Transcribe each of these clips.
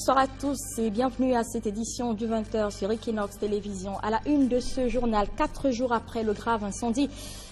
Bonsoir à tous et bienvenue à cette édition du 20h sur Equinox Télévision. À la une de ce journal, 4 jours après le grave incendie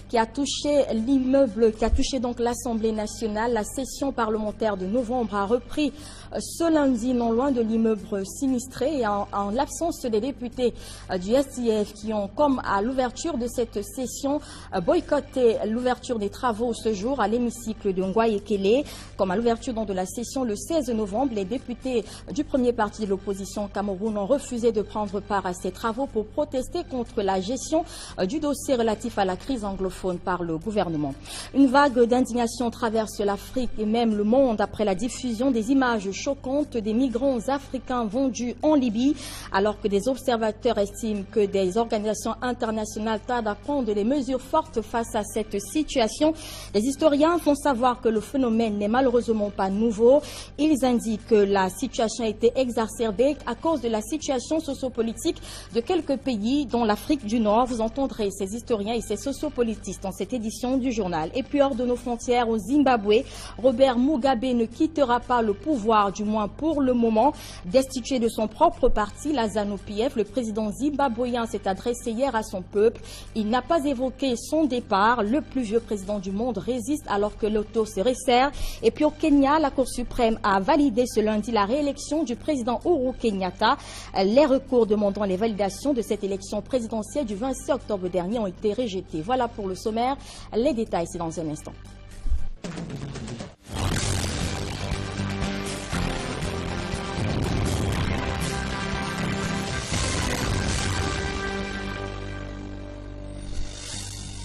qui a touché l'immeuble, qui a touché donc l'Assemblée nationale, la session parlementaire de novembre a repris ce lundi non loin de l'immeuble sinistré et en l'absence des députés du SDF qui ont, comme à l'ouverture de cette session, boycotté l'ouverture des travaux ce jour à l'hémicycle de Ngwaye-Kele. Comme à l'ouverture de la session le 16 novembre, les députés du premier parti de l'opposition Cameroun ont refusé de prendre part à ces travaux pour protester contre la gestion du dossier relatif à la crise anglophone par le gouvernement. Une vague d'indignation traverse l'Afrique et même le monde après la diffusion des images choquantes des migrants africains vendus en Libye, alors que des observateurs estiment que des organisations internationales tardent à prendre des mesures fortes face à cette situation. Les historiens font savoir que le phénomène n'est malheureusement pas nouveau. Ils indiquent que la situation a été exacerbée à cause de la situation sociopolitique de quelques pays, dont l'Afrique du Nord. Vous entendrez ces historiens et ces sociopolitistes dans cette édition du journal. Et puis hors de nos frontières, au Zimbabwe, Robert Mugabe ne quittera pas le pouvoir, du moins pour le moment. Destitué de son propre parti, la ZANU-PF, le président zimbabwéen s'est adressé hier à son peuple. Il n'a pas évoqué son départ. Le plus vieux président du monde résiste alors que l'auto se resserre. Et puis au Kenya, la Cour suprême a validé ce lundi la réélection du président Uhuru Kenyatta. Les recours demandant les validations de cette élection présidentielle du 26 octobre dernier ont été rejetés. Voilà pour le sommaire. Les détails, c'est dans un instant.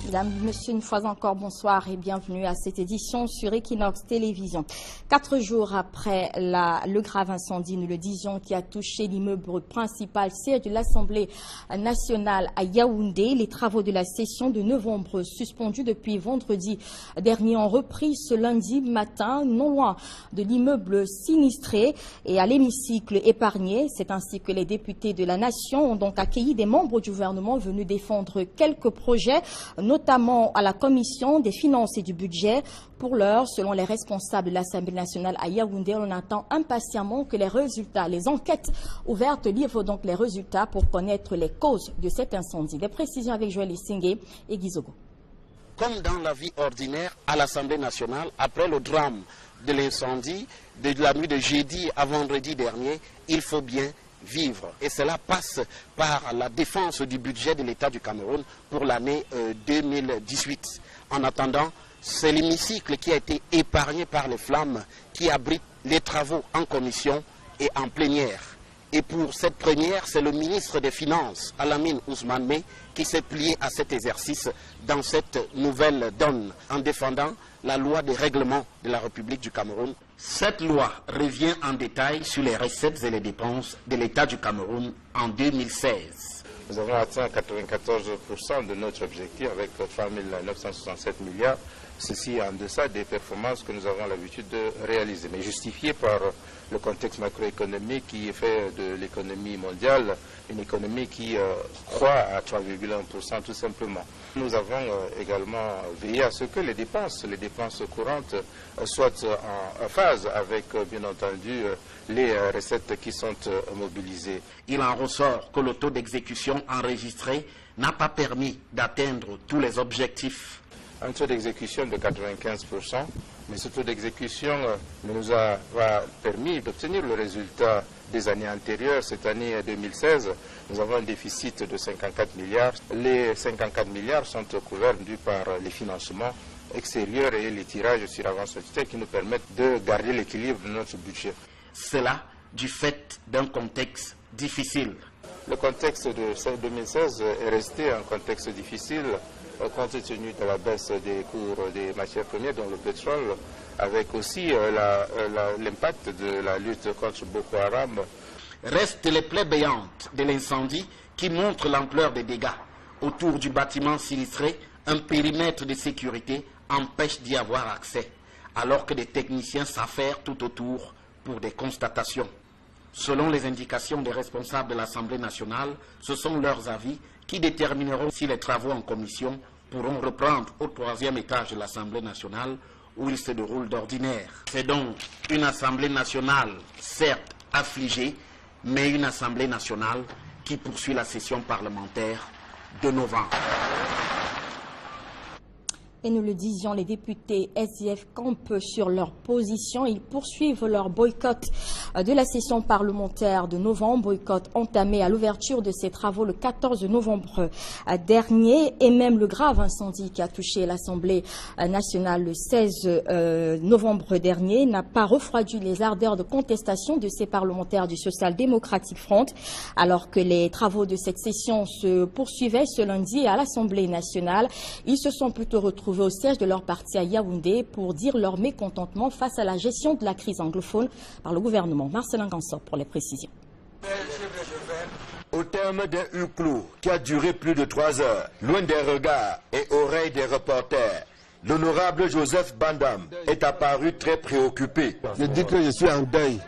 Mesdames, Messieurs, une fois encore, bonsoir et bienvenue à cette édition sur Equinox Télévision. 4 jours après le grave incendie, nous le disions, qui a touché l'immeuble principal, siège de l'Assemblée nationale à Yaoundé, les travaux de la session de novembre suspendus depuis vendredi dernier ont repris ce lundi matin, non loin de l'immeuble sinistré et à l'hémicycle épargné. C'est ainsi que les députés de la Nation ont donc accueilli des membres du gouvernement venus défendre quelques projets, notamment à la commission des finances et du budget. Pour l'heure, selon les responsables de l'Assemblée nationale à Yaoundé, on attend impatiemment que les résultats, les enquêtes ouvertes livrent donc les résultats pour connaître les causes de cet incendie. Des précisions avec Joël Essingé et Guizogo. Comme dans la vie ordinaire à l'Assemblée nationale, après le drame de l'incendie de la nuit de jeudi à vendredi dernier, il faut bien vivre. Et cela passe par la défense du budget de l'État du Cameroun pour l'année 2018. En attendant, c'est l'hémicycle qui a été épargné par les flammes qui abrite les travaux en commission et en plénière. Et pour cette première, c'est le ministre des Finances, Alamine Ousmane Meh, qui s'est plié à cet exercice dans cette nouvelle donne en défendant la loi des règlements de la République du Cameroun. Cette loi revient en détail sur les recettes et les dépenses de l'État du Cameroun en 2016. Nous avons atteint 94% de notre objectif avec 3 967 milliards. Ceci en deçà des performances que nous avons l'habitude de réaliser, mais justifié par le contexte macroéconomique qui fait de l'économie mondiale une économie qui croît à 3,1% tout simplement. Nous avons également veillé à ce que les dépenses courantes soient en phase avec, bien entendu, les recettes qui sont mobilisées. Il en ressort que le taux d'exécution enregistré n'a pas permis d'atteindre tous les objectifs. Un taux d'exécution de 95%, mais ce taux d'exécution ne nous a pas permis d'obtenir le résultat des années antérieures. Cette année 2016, nous avons un déficit de 54 milliards. Les 54 milliards sont couverts par les financements extérieurs et les tirages sur avance sociétaire qui nous permettent de garder l'équilibre de notre budget. Cela du fait d'un contexte difficile. Le contexte de 2016 est resté un contexte difficile compte tenu de la baisse des cours des matières premières, dont le pétrole, avec aussi l'impact de la lutte contre Boko Haram. Restent les plaies béantes de l'incendie qui montrent l'ampleur des dégâts. Autour du bâtiment sinistré, un périmètre de sécurité empêche d'y avoir accès, alors que des techniciens s'affairent tout autour pour des constatations. Selon les indications des responsables de l'Assemblée nationale, ce sont leurs avis qui détermineront si les travaux en commission pourront reprendre au 3e étage de l'Assemblée nationale où ils se déroulent d'ordinaire. C'est donc une Assemblée nationale, certes affligée, mais une Assemblée nationale qui poursuit la session parlementaire de novembre. Et nous le disions, les députés SDF campent sur leur position. Ils poursuivent leur boycott de la session parlementaire de novembre, boycott entamé à l'ouverture de ces travaux le 14 novembre dernier. Et même le grave incendie qui a touché l'Assemblée nationale le 16 novembre dernier n'a pas refroidi les ardeurs de contestation de ces parlementaires du Social Democratic Front, alors que les travaux de cette session se poursuivaient ce lundi à l'Assemblée nationale. Ils se sont plutôt retrouvés au siège de leur parti à Yaoundé pour dire leur mécontentement face à la gestion de la crise anglophone par le gouvernement. Marcelin Gansor pour les précisions. Au terme d'un huis clos qui a duré plus de 3 heures, loin des regards et oreilles des reporters, l'honorable Joseph Bandam est apparu très préoccupé. Je dis que je suis en deuil.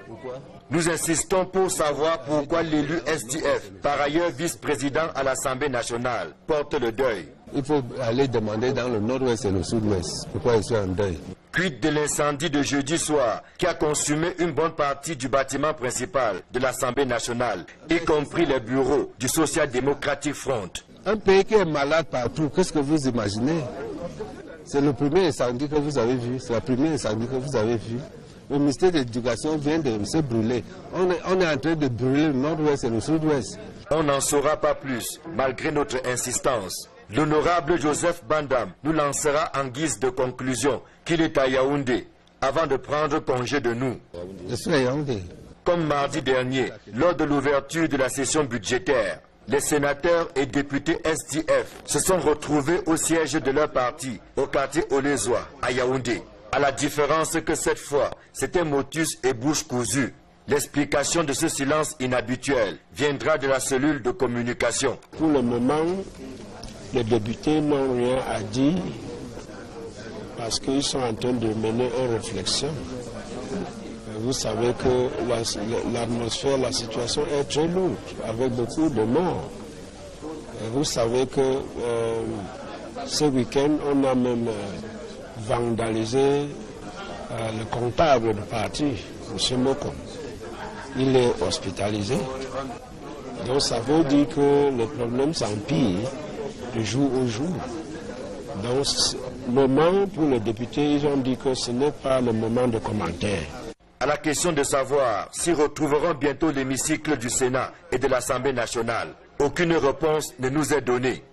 Nous insistons pour savoir pourquoi l'élu SDF, par ailleurs vice-président à l'Assemblée nationale, porte le deuil. Il faut aller demander dans le nord-ouest et le sud-ouest pourquoi je suis en deuil. Quid de l'incendie de jeudi soir qui a consumé une bonne partie du bâtiment principal de l'Assemblée nationale, y compris les bureaux du Social Democratic Front. Un pays qui est malade partout, qu'est-ce que vous imaginez? C'est le premier incendie que vous avez vu, c'est le premier incendie que vous avez vu. Le ministère de l'Éducation vient de se brûler. On est en train de brûler le nord-ouest et le sud-ouest. On n'en saura pas plus, malgré notre insistance. L'honorable Joseph Bandam nous lancera en guise de conclusion qu'il est à Yaoundé avant de prendre congé de nous. Je suis à Yaoundé. Comme mardi dernier, lors de l'ouverture de la session budgétaire, les sénateurs et députés SDF se sont retrouvés au siège de leur parti, au quartier Olezoa, à Yaoundé. À la différence que cette fois, c'était motus et bouche cousue. L'explication de ce silence inhabituel viendra de la cellule de communication. Pour le moment, les députés n'ont rien à dire parce qu'ils sont en train de mener une réflexion. Vous savez que l'atmosphère, la situation est très lourde, avec beaucoup de morts. Vous savez que ce week-end, on a même vandalisé le comptable du parti, M. Moko. Il est hospitalisé. Donc ça veut dire que le problème s'empire de jour au jour. Donc, moment pour les députés, ils ont dit que ce n'est pas le moment de commentaires. À la question de savoir s'ils retrouveront bientôt l'hémicycle du Sénat et de l'Assemblée nationale, aucune réponse ne nous est donnée.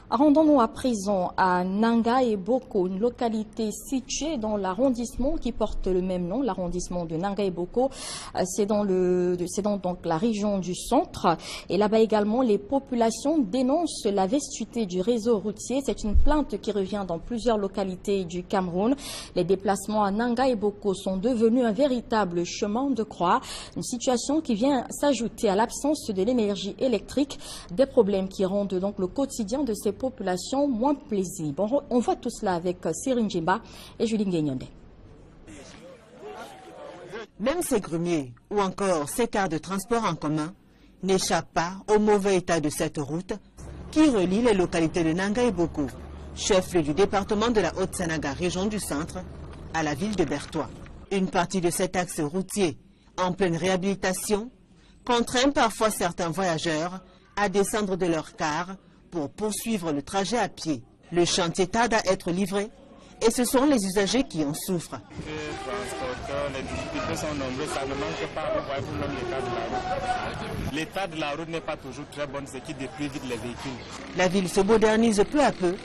Rendons-nous à présent à Nanga et Boko, une localité située dans l'arrondissement qui porte le même nom, l'arrondissement de Nanga et Boko. C'est dans donc la région du centre. Et là-bas également, les populations dénoncent la vestuité du réseau routier. C'est une plainte qui revient dans plusieurs localités du Cameroun. Les déplacements à Nanga et Boko sont devenus un véritable chemin de croix. Une situation qui vient s'ajouter à l'absence de l'énergie électrique, des problèmes qui rendent donc le quotidien de ces population moins paisible. On voit tout cela avec Cyril Njimba et Julie Nguyenyonde. Même ces grumiers ou encore ces cars de transport en commun n'échappent pas au mauvais état de cette route qui relie les localités de Nanga et Boko, chef-lieu du département de la Haute-Sanaga, région du centre, à la ville de Bertois. Une partie de cet axe routier, en pleine réhabilitation, contraint parfois certains voyageurs à descendre de leur car pour poursuivre le trajet à pied. Le chantier tarde à être livré et ce sont les usagers qui en souffrent. Les difficultés sont nombreuses, ça ne manque pas, vous voyez, pour l'état de la route. L'état de la route n'est pas toujours très bon, ce qui détruit vite les véhicules. La ville se modernise peu à peu.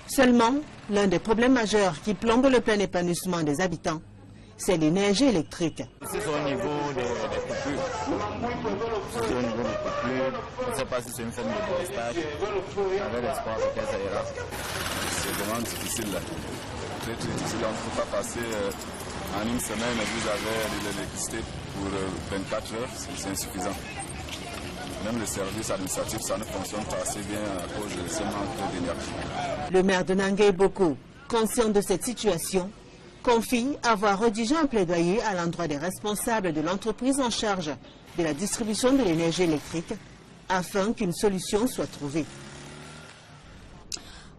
Seulement, l'un des problèmes majeurs qui plombe le plein épanouissement des habitants, c'est l'énergie électrique. C'est au niveau des coupures. C'est au niveau des coupures. Je ne sais pas si c'est une forme de postage. Avec l'espoir que ça ira. C'est vraiment difficile là. Très difficile. On ne peut pas passer en une semaine et vous avez de l'électricité pour 24 heures. C'est insuffisant. Même le service administratif, ça ne fonctionne pas assez bien à cause de ce manque d'énergie. Le maire de Nanga et Boko, conscient de cette situation, confie avoir rédigé un plaidoyer à l'endroit des responsables de l'entreprise en charge de la distribution de l'énergie électrique afin qu'une solution soit trouvée.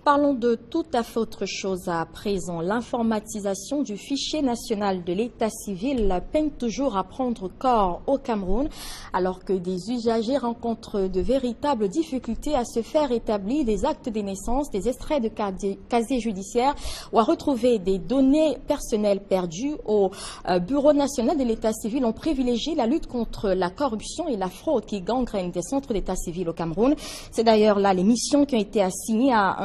Parlons de tout à fait autre chose à présent. L'informatisation du fichier national de l'état civil peine toujours à prendre corps au Cameroun, alors que des usagers rencontrent de véritables difficultés à se faire établir des actes de naissance, des extraits de casier judiciaire ou à retrouver des données personnelles perdues. Au Bureau national de l'état civil, on privilégie la lutte contre la corruption et la fraude qui gangrènent des centres d'état civil au Cameroun. C'est d'ailleurs là les missions qui ont été assignées à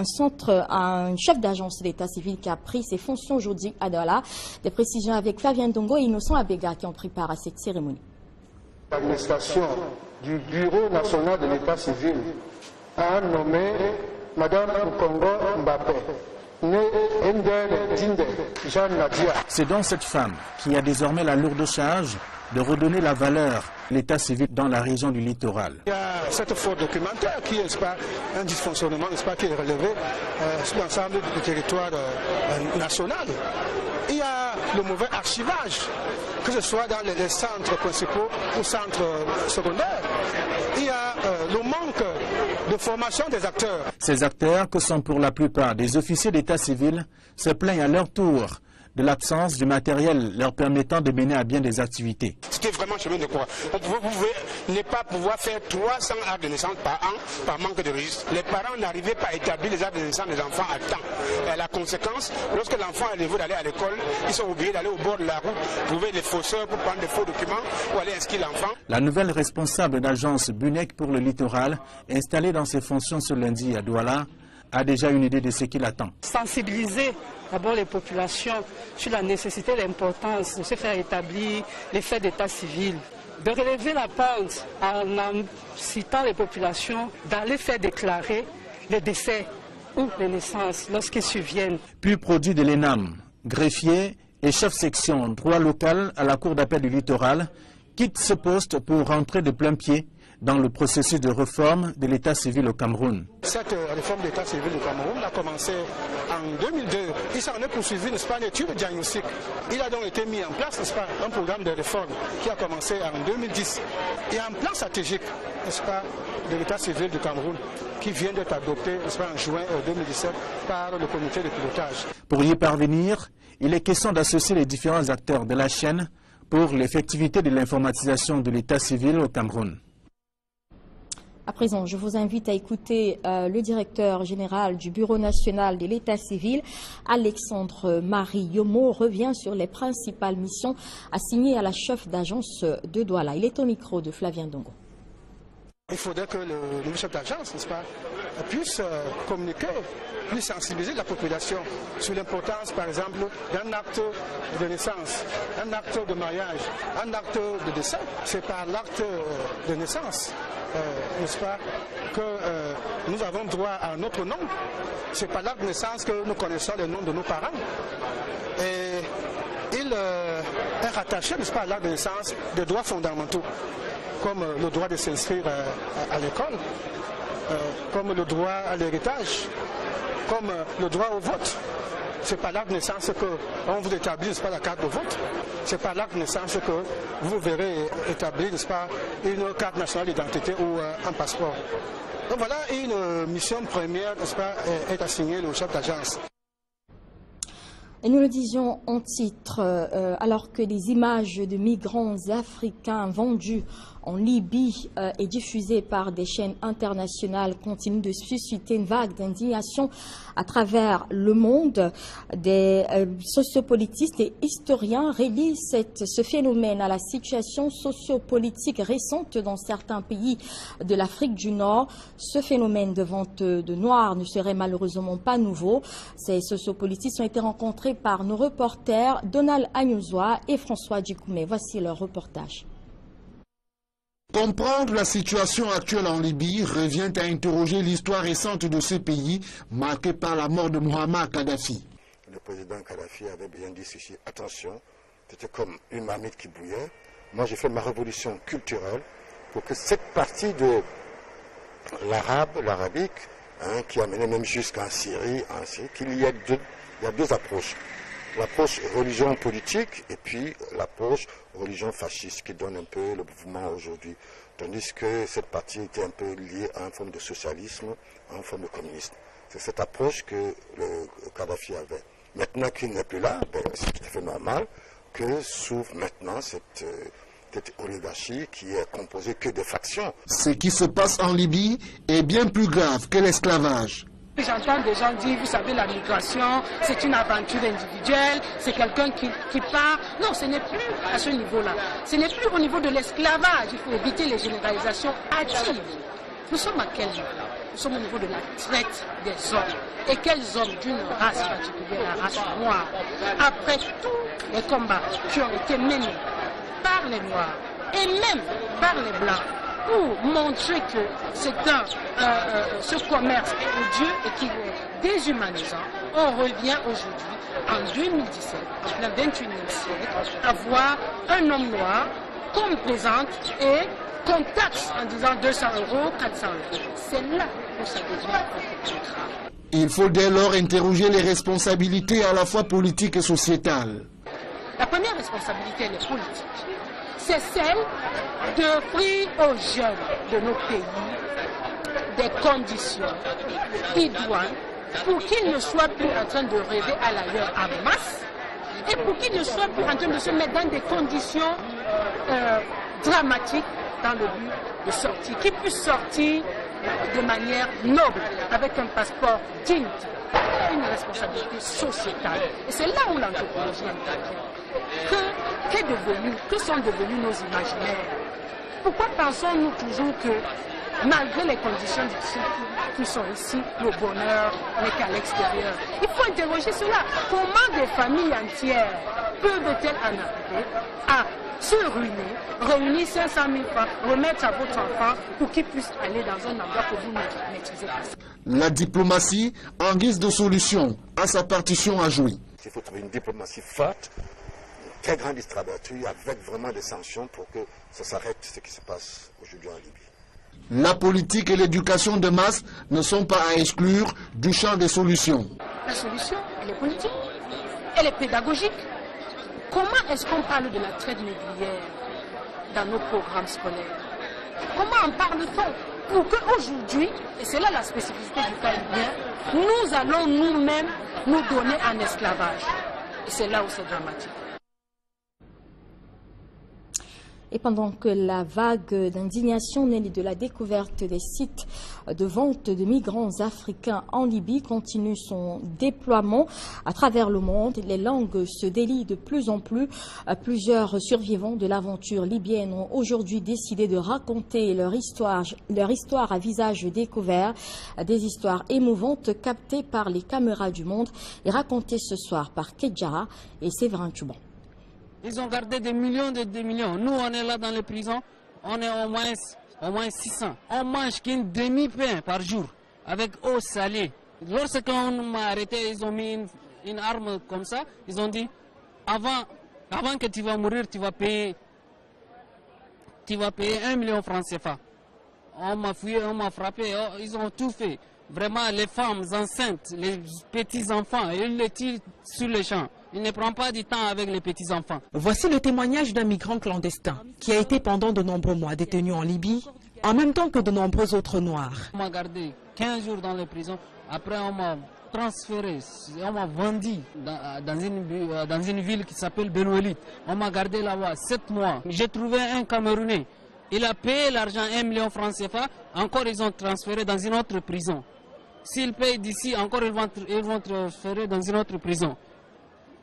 un chef d'agence d'état civil qui a pris ses fonctions aujourd'hui à Douala. Des précisions avec Flavien Ndongo et Innocent Abega qui ont pris part à cette cérémonie. L'administration du Bureau national de l'état civil a nommé Mme Mukongo Mbappé, née Ndele Dinde Jeanne Nadia. C'est donc cette femme qui a désormais la lourde charge de redonner la valeur à l'état civil dans la région du littoral. Il y a cette faute documentaire qui est un dysfonctionnement qui est relevé sur l'ensemble du territoire national. Il y a le mauvais archivage, que ce soit dans les centres principaux ou centres secondaires. Il y a le manque de formation des acteurs. Ces acteurs, que sont pour la plupart des officiers d'état civil, se plaignent à leur tour de l'absence du matériel leur permettant de mener à bien des activités. C'était vraiment chemin de croix. Vous pouvez ne pas pouvoir faire 300 actes de naissance par an par manque de registre. Les parents n'arrivaient pas à établir les actes de naissance des enfants à temps. Et la conséquence, lorsque l'enfant est niveau d'aller à l'école, ils sont obligés d'aller au bord de la route, trouver des fausseurs pour prendre des faux documents ou aller inscrire l'enfant. La nouvelle responsable d'agence BUNEC pour le littoral, installée dans ses fonctions ce lundi à Douala, a déjà une idée de ce qui l'attend. Sensibiliser d'abord les populations sur la nécessité et l'importance de se faire établir les faits d'état civil, de relever la pente en incitant les populations d'aller faire déclarer les décès ou les naissances lorsqu'ils surviennent. Puis produit de l'ENAM, greffier et chef section droit local à la Cour d'appel du littoral, quitte ce poste pour rentrer de plein pied dans le processus de réforme de l'état civil au Cameroun. Cette réforme de l'état civil au Cameroun a commencé en 2002. Il s'en est poursuivi, n'est-ce pas, une étude de diagnostic. Il a donc été mis en place, n'est-ce pas, un programme de réforme qui a commencé en 2010. Et un plan stratégique, n'est-ce pas, de l'état civil du Cameroun qui vient d'être adopté, n'est-ce pas, en juin 2017 par le comité de pilotage. Pour y parvenir, il est question d'associer les différents acteurs de la chaîne pour l'effectivité de l'informatisation de l'état civil au Cameroun. À présent, je vous invite à écouter le directeur général du Bureau national de l'état civil, Alexandre Marie Yomo, revient sur les principales missions assignées à la chef d'agence de Douala. Il est au micro de Flavien Ndongo. Il faudrait que le nouveau chef d'agence, n'est-ce pas, puisse communiquer, puisse sensibiliser la population sur l'importance, par exemple, d'un acte de naissance, un acte de mariage, un acte de décès. C'est par l'acte de naissance, n'est-ce pas, que nous avons droit à notre nom. C'est par l'acte de naissance que nous connaissons le nom de nos parents. Et il est rattaché, n'est-ce pas, à l'acte de naissance des droits fondamentaux, comme le droit de s'inscrire à l'école, comme le droit à l'héritage, comme le droit au vote. C'est par l'acte de naissance qu'on vous établit, n'est-ce pas, la carte de vote. C'est par l'acte de naissance que vous verrez établir, n'est-ce pas, une carte nationale d'identité ou un passeport. Donc voilà, une mission première, n'est-ce pas, est assignée au chef d'agence. Et nous le disions en titre, alors que des images de migrants africains vendus en Libye et diffusées par des chaînes internationales continuent de susciter une vague d'indignation à travers le monde. Des sociopolitistes et historiens relient ce phénomène à la situation sociopolitique récente dans certains pays de l'Afrique du Nord. Ce phénomène de vente de noirs ne serait malheureusement pas nouveau. Ces sociopolitistes ont été rencontrés par nos reporters Donald Agnozoa et François Djikoumé. Voici leur reportage. Comprendre la situation actuelle en Libye revient à interroger l'histoire récente de ce pays marqué par la mort de Muammar Kadhafi. Le président Kadhafi avait bien dit ceci, attention, c'était comme une marmite qui bouillait. Moi j'ai fait ma révolution culturelle pour que cette partie de l'arabique, qui a mené même jusqu'en Syrie, qu'il y a deux approches. L'approche religion politique et puis l'approche religion fasciste qui donne un peu le mouvement aujourd'hui. Tandis que cette partie était un peu liée à une forme de socialisme, à une forme de communisme. C'est cette approche que le Kadhafi avait. Maintenant qu'il n'est plus là, c'est tout à fait normal que s'ouvre maintenant cette oligarchie qui est composée que de factions. Ce qui se passe en Libye est bien plus grave que l'esclavage. J'entends des gens dire, vous savez, la migration, c'est une aventure individuelle, c'est quelqu'un qui part. Non, ce n'est plus à ce niveau-là. Ce n'est plus au niveau de l'esclavage. Il faut éviter les généralisations hâtives. Nous sommes à quel niveau? Nous sommes au niveau de la traite des hommes. Et quels hommes d'une race particulière, la race noire? Après tous les combats qui ont été menés par les Noirs et même par les Blancs, pour montrer que ce commerce est odieux et qu'il est déshumanisant, on revient aujourd'hui, en 2017, en plein 21e siècle, à voir un homme noir qu'on présente et qu'on taxe en disant 200 €, 400 €. C'est là que ça devient beaucoup plus grave. Il faut dès lors interroger les responsabilités à la fois politiques et sociétales. La première responsabilité, elle est politique. C'est celle d'offrir aux jeunes de nos pays des conditions idoines pour qu'ils ne soient plus en train de rêver à l'ailleurs en masse et pour qu'ils ne soient plus en train de se mettre dans des conditions dramatiques dans le but de sortir, qu'ils puissent sortir de manière noble, avec un passeport digne, une responsabilité sociétale. Et c'est là où l'anthropologie intervient. Que sont devenus nos imaginaires? Pourquoi pensons-nous toujours que, malgré les conditions difficiles qui sont ici, le bonheur n'est qu'à l'extérieur? Il faut interroger cela. Comment des familles entières peuvent-elles en arriver à se ruiner, réunir 500 000 francs, remettre à votre enfant pour qu'il puisse aller dans un endroit que vous ne maîtrisez pas? La diplomatie, en guise de solution, a sa partition à jouer. Il faut trouver une diplomatie forte, une très grande distrabution, avec vraiment des sanctions pour que ça s'arrête ce qui se passe aujourd'hui en Libye. La politique et l'éducation de masse ne sont pas à exclure du champ des solutions. La solution, elle est politique, elle est pédagogique. Comment est-ce qu'on parle de la traite négrière dans nos programmes scolaires? Comment en parle-t-on? Pour qu'aujourd'hui, et c'est là la spécificité du cas libyen, nous allons nous-mêmes nous donner en esclavage. Et c'est là où c'est dramatique. Et pendant que la vague d'indignation née de la découverte des sites de vente de migrants africains en Libye continue son déploiement à travers le monde, les langues se délient de plus en plus. Plusieurs survivants de l'aventure libyenne ont aujourd'hui décidé de raconter leur histoire à visage découvert, des histoires émouvantes captées par les caméras du monde et racontées ce soir par Kedjara et Séverin Tchouban. Ils ont gardé des millions et des millions. Nous, on est là dans les prisons, on est au moins 600. On mange qu'une demi-pain par jour, avec eau salée. Lorsqu'on m'a arrêté, ils ont mis une arme comme ça. Ils ont dit, avant que tu vas mourir, tu vas payer 1 million francs CFA. On m'a fouillé, on m'a frappé, ils ont tout fait. Vraiment, les femmes enceintes, les petits-enfants, ils les tirent sur les champs. Il ne prend pas du temps avec les petits-enfants. Voici le témoignage d'un migrant clandestin qui a été pendant de nombreux mois détenu en Libye, en même temps que de nombreux autres Noirs. On m'a gardé 15 jours dans les prisons. Après, on m'a transféré, on m'a vendu dans une ville qui s'appelle Benouelit. On m'a gardé là-bas 7 mois. J'ai trouvé un Camerounais. Il a payé l'argent 1 million francs CFA. Encore, ils ont transféré dans une autre prison. S'ils payent d'ici, encore, ils vont transférer dans une autre prison.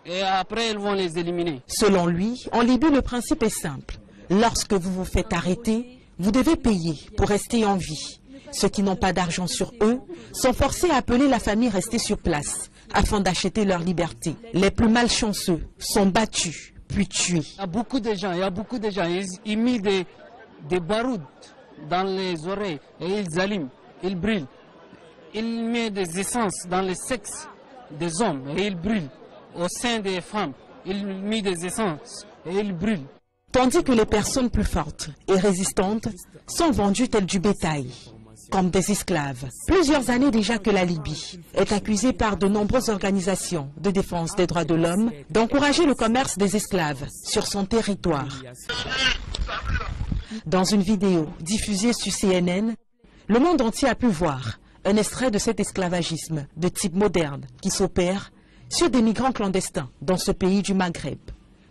Et après, ils vont les éliminer. Selon lui, en Libye, le principe est simple. Lorsque vous vous faites arrêter, vous devez payer pour rester en vie. Ceux qui n'ont pas d'argent sur eux sont forcés à appeler la famille restée sur place afin d'acheter leur liberté. Les plus malchanceux sont battus, puis tués. Il y a beaucoup de gens, ils mettent des barouds dans les oreilles et ils allument, ils brûlent. Ils mettent des essences dans les sexes des hommes et ils brûlent. Au sein des femmes, ils mettent des essences et ils brûlent. Tandis que les personnes plus fortes et résistantes sont vendues telles du bétail, comme des esclaves. Plusieurs années déjà que la Libye est accusée par de nombreuses organisations de défense des droits de l'homme d'encourager le commerce des esclaves sur son territoire. Dans une vidéo diffusée sur CNN, le monde entier a pu voir Un extrait de cet esclavagisme de type moderne qui s'opère sur des migrants clandestins dans ce pays du Maghreb.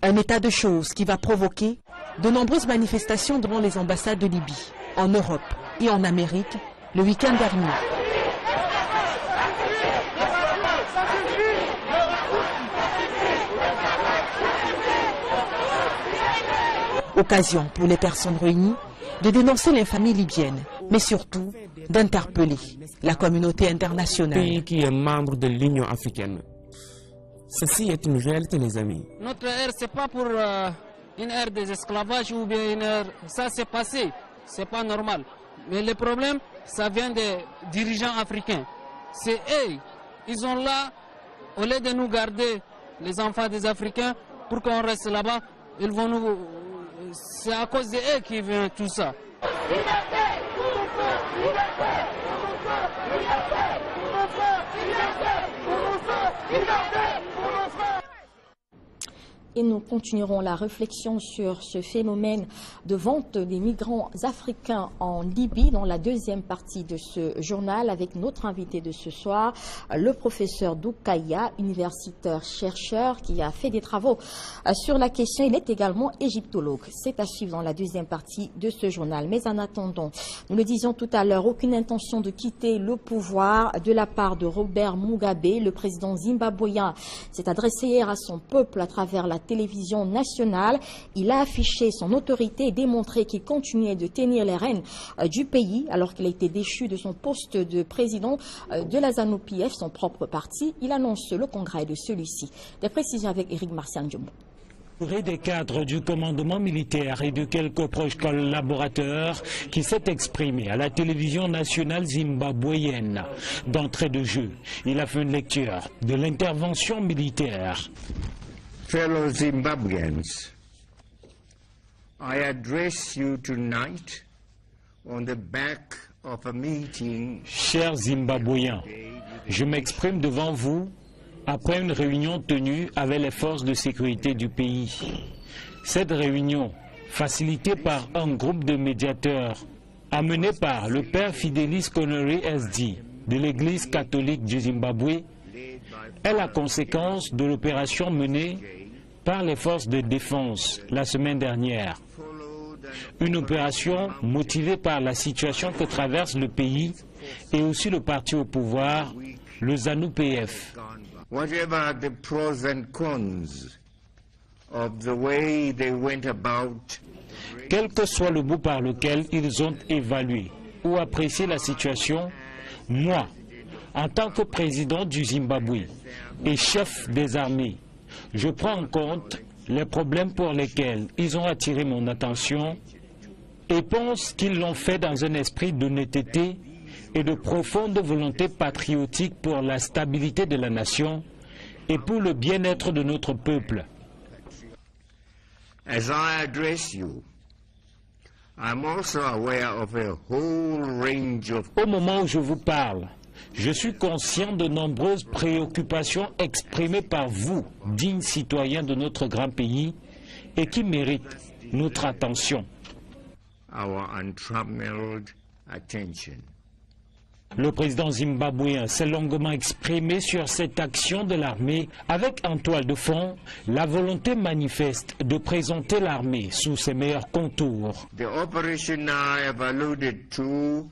Un état de choses qui va provoquer de nombreuses manifestations devant les ambassades de Libye, en Europe et en Amérique le week-end dernier. Occasion pour les personnes réunies de dénoncer l'infamie libyenne, mais surtout d'interpeller la communauté internationale. Pays qui est membre de l'Union africaine. Ceci est une réalité, les amis. Notre ère, ce n'est pas pour une ère des esclavages ou bien une ère... Ça, c'est passé. Ce n'est pas normal. Mais le problème, ça vient des dirigeants africains. C'est eux. Ils sont là, au lieu de nous garder, les enfants des Africains, pour qu'on reste là-bas, ils vont nous... C'est à cause d'eux qui vient tout ça. Et nous continuerons la réflexion sur ce phénomène de vente des migrants africains en Libye dans la deuxième partie de ce journal avec notre invité de ce soir, le professeur Doukaya, universitaire chercheur qui a fait des travaux sur la question. Il est également égyptologue. C'est à suivre dans la deuxième partie de ce journal. Mais en attendant, nous le disions tout à l'heure, aucune intention de quitter le pouvoir de la part de Robert Mugabe. Le président zimbabwéen s'est adressé hier à son peuple à travers la télévision nationale. Il a affiché son autorité et démontré qu'il continuait de tenir les rênes du pays alors qu'il a été déchu de son poste de président de la ZANU-PF, son propre parti. Il annonce le congrès de celui-ci. Des précisions avec Éric Marcian-Diombo. Des cadres du commandement militaire et de quelques proches collaborateurs qui s'est exprimé à la télévision nationale zimbabwéenne. D'entrée de jeu, il a fait une lecture de l'intervention militaire. Fellow Zimbabweans, I address you tonight on the back of a meeting. Chers Zimbabwéens, je m'exprime devant vous après une réunion tenue avec les forces de sécurité du pays. Cette réunion, facilitée par un groupe de médiateurs, amené par le père Fidelis Konori SD de l'Église catholique du Zimbabwe, est la conséquence de l'opération menée par les forces de défense la semaine dernière. Une opération motivée par la situation que traverse le pays et aussi le parti au pouvoir, le ZANU-PF. Whatever the pros and cons of the way they went about, quel que soit le bout par lequel ils ont évalué ou apprécié la situation, moi, en tant que président du Zimbabwe et chef des armées, je prends en compte les problèmes pour lesquels ils ont attiré mon attention et pense qu'ils l'ont fait dans un esprit d'honnêteté et de profonde volonté patriotique pour la stabilité de la nation et pour le bien-être de notre peuple. As I address you, I'm also aware of a whole range of... Au moment où je vous parle, je suis conscient de nombreuses préoccupations exprimées par vous, dignes citoyens de notre grand pays, et qui méritent notre attention. Our untrammeled attention. Le président zimbabwéen s'est longuement exprimé sur cette action de l'armée avec en toile de fond la volonté manifeste de présenter l'armée sous ses meilleurs contours. The operation I have alluded to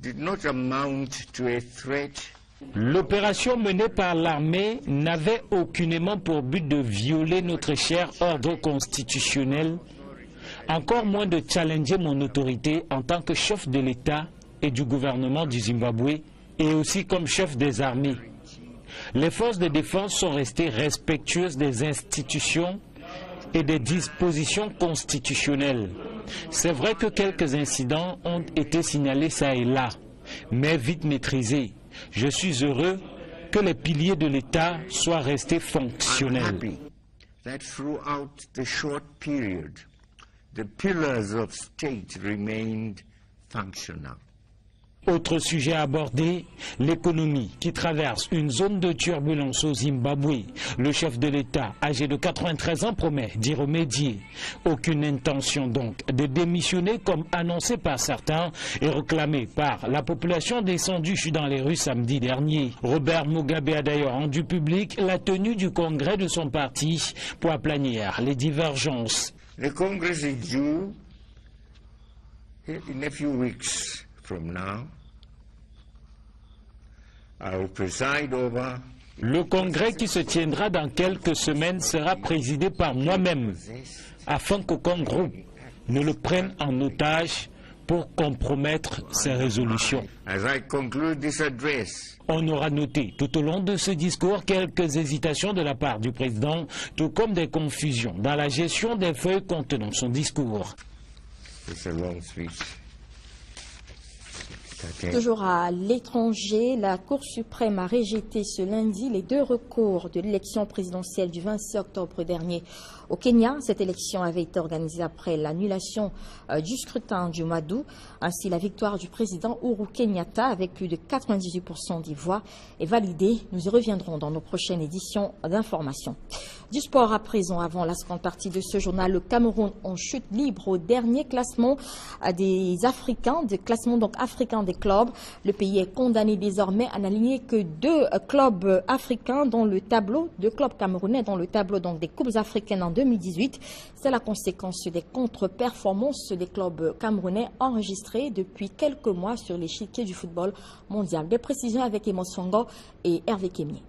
did not amount to a threat. L'opération menée par l'armée n'avait aucunement pour but de violer notre cher ordre constitutionnel, encore moins de challenger mon autorité en tant que chef de l'État et du gouvernement du Zimbabwe et aussi comme chef des armées. Les forces de défense sont restées respectueuses des institutions et des dispositions constitutionnelles. C'est vrai que quelques incidents ont été signalés ça et là, mais vite maîtrisés. Je suis heureux que les piliers de l'État soient restés fonctionnels. That throughout the short period, the pillars of state remained functional. Autre sujet abordé, l'économie qui traverse une zone de turbulence au Zimbabwe. Le chef de l'État, âgé de 93 ans, promet d'y remédier. Aucune intention donc de démissionner comme annoncé par certains et réclamé par la population descendue dans les rues samedi dernier. Robert Mugabe a d'ailleurs rendu public la tenue du congrès de son parti pour aplanir les divergences. The Congress is due in a few weeks. From now, I will preside over. Le congrès qui se tiendra dans quelques semaines sera présidé par moi-même, afin qu'aucun groupe ne le prenne en otage pour compromettre ses résolutions. As I conclude this address, on aura noté tout au long de ce discours quelques hésitations de la part du président, tout comme des confusions dans la gestion des feuilles contenant son discours. It's a long speech. Toujours à l'étranger, la Cour suprême a rejeté ce lundi les 2 recours de l'élection présidentielle du 26 octobre dernier. Au Kenya, cette élection avait été organisée après l'annulation du scrutin du mois d'août. Ainsi, la victoire du président Uhuru Kenyatta, avec plus de 98% des voix, est validée. Nous y reviendrons dans nos prochaines éditions d'information. Du sport à présent, avant la seconde partie de ce journal, le Cameroun en chute libre au dernier classement des Africains, de classement donc africain des clubs. Le pays est condamné désormais à n'aligner que 2 clubs africains dans le tableau, 2 clubs camerounais dans le tableau donc des Coupes africaines en 2018. C'est la conséquence des contre-performances des clubs camerounais enregistrés depuis quelques mois sur l'échiquier du football mondial. Des précisions avec Emos Songo et Hervé Kémier.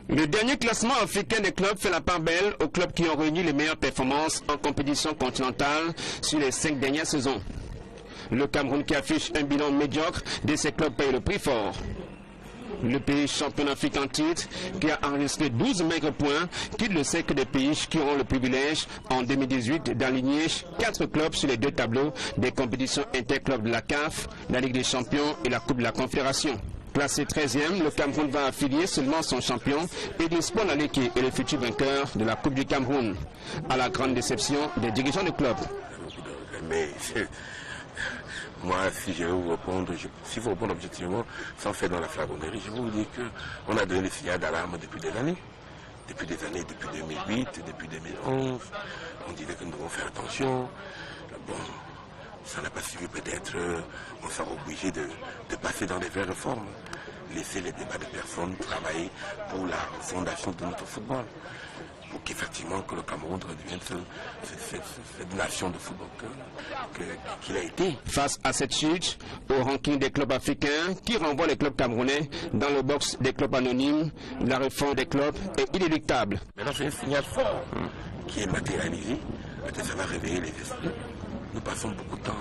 Le dernier classement africain des clubs fait la part belle aux clubs qui ont réuni les meilleures performances en compétition continentale sur les 5 dernières saisons. Le Cameroun qui affiche un bilan médiocre de ses clubs paye le prix fort. Le pays champion d'Afrique en titre, qui a enregistré 12 maigres points, quitte le cercle des pays qui auront le privilège en 2018 d'aligner 4 clubs sur les 2 tableaux des compétitions interclubs de la CAF, la Ligue des champions et la Coupe de la Confédération. Classé 13e, le Cameroun va affilier seulement son champion, Edinsport Laleke et le futur vainqueur de la Coupe du Cameroun, à la grande déception des dirigeants du club. Mais moi, si je vais vous répondre, si vous répondez objectivement, sans faire dans la flagornerie, je vais vous dire qu'on a donné les signaux d'alarme depuis des années. Depuis 2008, depuis 2011, on disait que nous devons faire attention. Bon, ça n'a pas suivi peut-être, on sera obligé de passer dans des vraies réformes. Laisser les débats de personnes travailler pour la fondation de notre football. Pour qu'effectivement que le Cameroun redevienne cette nation de football qu'il a été. Face à cette chute, au ranking des clubs africains qui renvoie les clubs camerounais dans le box des clubs anonymes, la réforme des clubs est inéluctable. Maintenant c'est un signal fort qui est matérialisé, peut-être ça va réveiller les esprits. Nous passons beaucoup de temps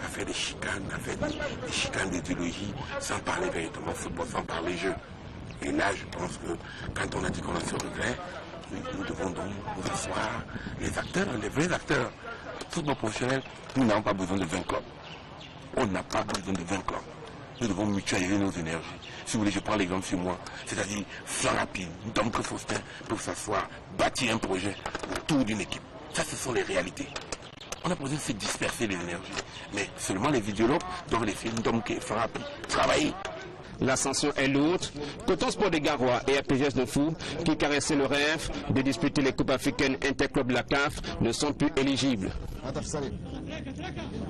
à faire des chicanes, à faire des chicanes d'idéologie sans parler véritablement football, sans parler jeu. Et là je pense que quand on a dit qu'on a ce regret, nous devons donc nous asseoir, les acteurs, les vrais acteurs. Football professionnel, nous n'avons pas besoin de 20 clubs. On n'a pas besoin de 20 clubs. Nous devons mutualiser nos énergies. Si vous voulez, je prends l'exemple sur moi, c'est-à-dire flanc rapide, Domke Faustin, pour s'asseoir, bâtir un projet autour d'une équipe. Ça, ce sont les réalités. On a besoin de se disperser les énergies. Mais seulement les idéologues doivent laisser Domke, flanc rapide, travailler. L'ascension est lourde. Coton Sport des Garois et APGS de Fou, qui caressaient le rêve de disputer les Coupes africaines interclubs de la CAF, ne sont plus éligibles.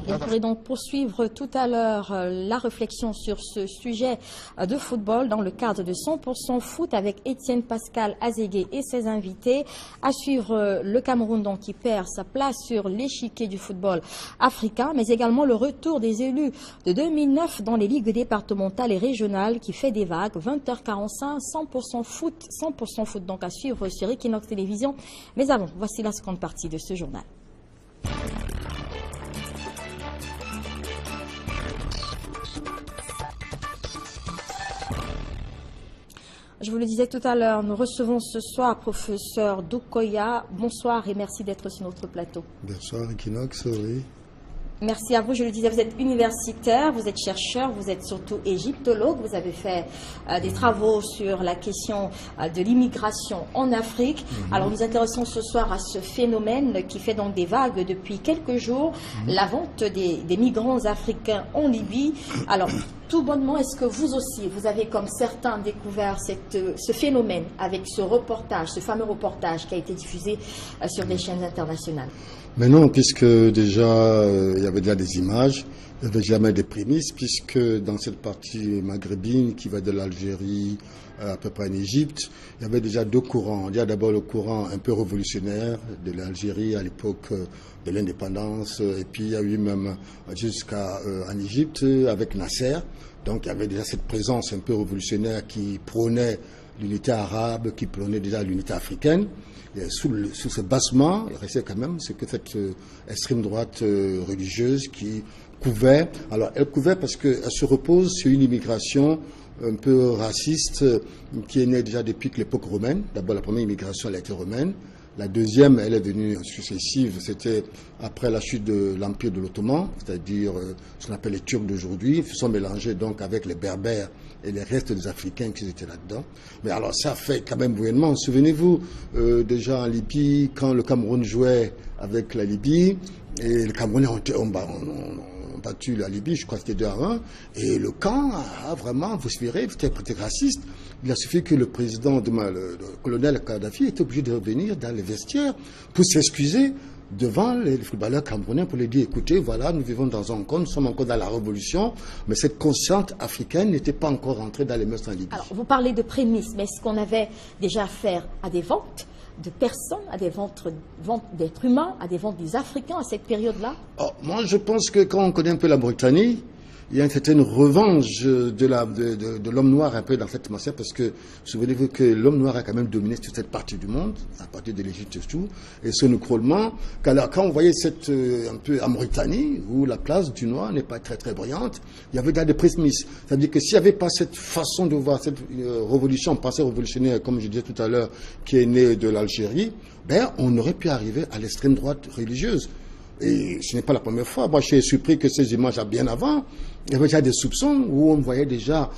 Il pourrait donc poursuivre tout à l'heure la réflexion sur ce sujet de football dans le cadre de 100% foot avec Étienne Pascal Azégué et ses invités. À suivre le Cameroun donc qui perd sa place sur l'échiquier du football africain, mais également le retour des élus de 2009 dans les ligues départementales et régionales qui fait des vagues. 20h45, 100% foot donc à suivre sur Equinox Télévision. Mais avant, voici la seconde partie de ce journal. Je vous le disais tout à l'heure, nous recevons ce soir professeur Doukoya. Bonsoir et merci d'être sur notre plateau. Bonsoir Equinox, oui. Merci à vous. Je le disais, vous êtes universitaire, vous êtes chercheur, vous êtes surtout égyptologue. Vous avez fait des travaux sur la question de l'immigration en Afrique. Alors, nous intéressons ce soir à ce phénomène qui fait donc des vagues depuis quelques jours, la vente des migrants africains en Libye. Alors, tout bonnement, est-ce que vous aussi, vous avez comme certains découvert ce phénomène avec ce reportage, ce fameux reportage qui a été diffusé sur des chaînes internationales? Mais non, puisque déjà, il y avait déjà des images, il n'y avait jamais des prémices, puisque dans cette partie maghrébine qui va de l'Algérie à peu près en Égypte, il y avait déjà deux courants. Il y a d'abord le courant un peu révolutionnaire de l'Algérie à l'époque de l'indépendance, et puis il y a eu même jusqu'en Égypte avec Nasser. Donc il y avait déjà cette présence un peu révolutionnaire qui prônait l'unité arabe, qui prônait déjà l'unité africaine. Et sous ce bassement, il restait quand même c'est que cette extrême droite religieuse qui couvait. Alors elle couvait parce qu'elle se repose sur une immigration un peu raciste qui est née déjà depuis l'époque romaine. D'abord la première immigration elle a été romaine. La deuxième, elle est venue successive, c'était après la chute de l'Empire de l'Ottoman, c'est-à-dire ce qu'on appelle les Turcs d'aujourd'hui. Ils se sont mélangés donc avec les Berbères et les restes des Africains qui étaient là-dedans. Mais alors ça fait quand même bouillonnement. Souvenez-vous, déjà en Libye, quand le Cameroun jouait avec la Libye, et les Camerounais ont battu la Libye, je crois que c'était 2-1, et le camp a vraiment vociféré, c'était raciste. Il a suffi que le président, le colonel Kadhafi, était obligé de revenir dans les vestiaires pour s'excuser devant les footballeurs camerounais pour les dire, écoutez, voilà, nous vivons dans un camp, nous sommes encore dans la révolution, mais cette conscience africaine n'était pas encore entrée dans les mœurs en Libye. Alors, vous parlez de prémices, mais est-ce qu'on avait déjà affaire à des ventes de personnes, à des ventes d'êtres humains, à des ventes des Africains à cette période-là? Moi, je pense que quand on connaît un peu la Mauritanie, il y a une certaine revanche de l'homme noir un peu dans cette matière, parce que souvenez-vous que l'homme noir a quand même dominé toute cette partie du monde, à partir de l'Égypte et tout, et son écroulement, quand on voyait un peu en Mauritanie, où la place du noir n'est pas très très brillante, il y avait déjà des prémices. C'est-à-dire que s'il n'y avait pas cette façon de voir, cette révolution, pensée révolutionnaire, comme je disais tout à l'heure, qui est née de l'Algérie, ben, on aurait pu arriver à l'extrême droite religieuse. Et ce n'est pas la première fois. Moi, je suis surpris que ces images, bien avant, il y avait déjà des soupçons où on voyait déjà.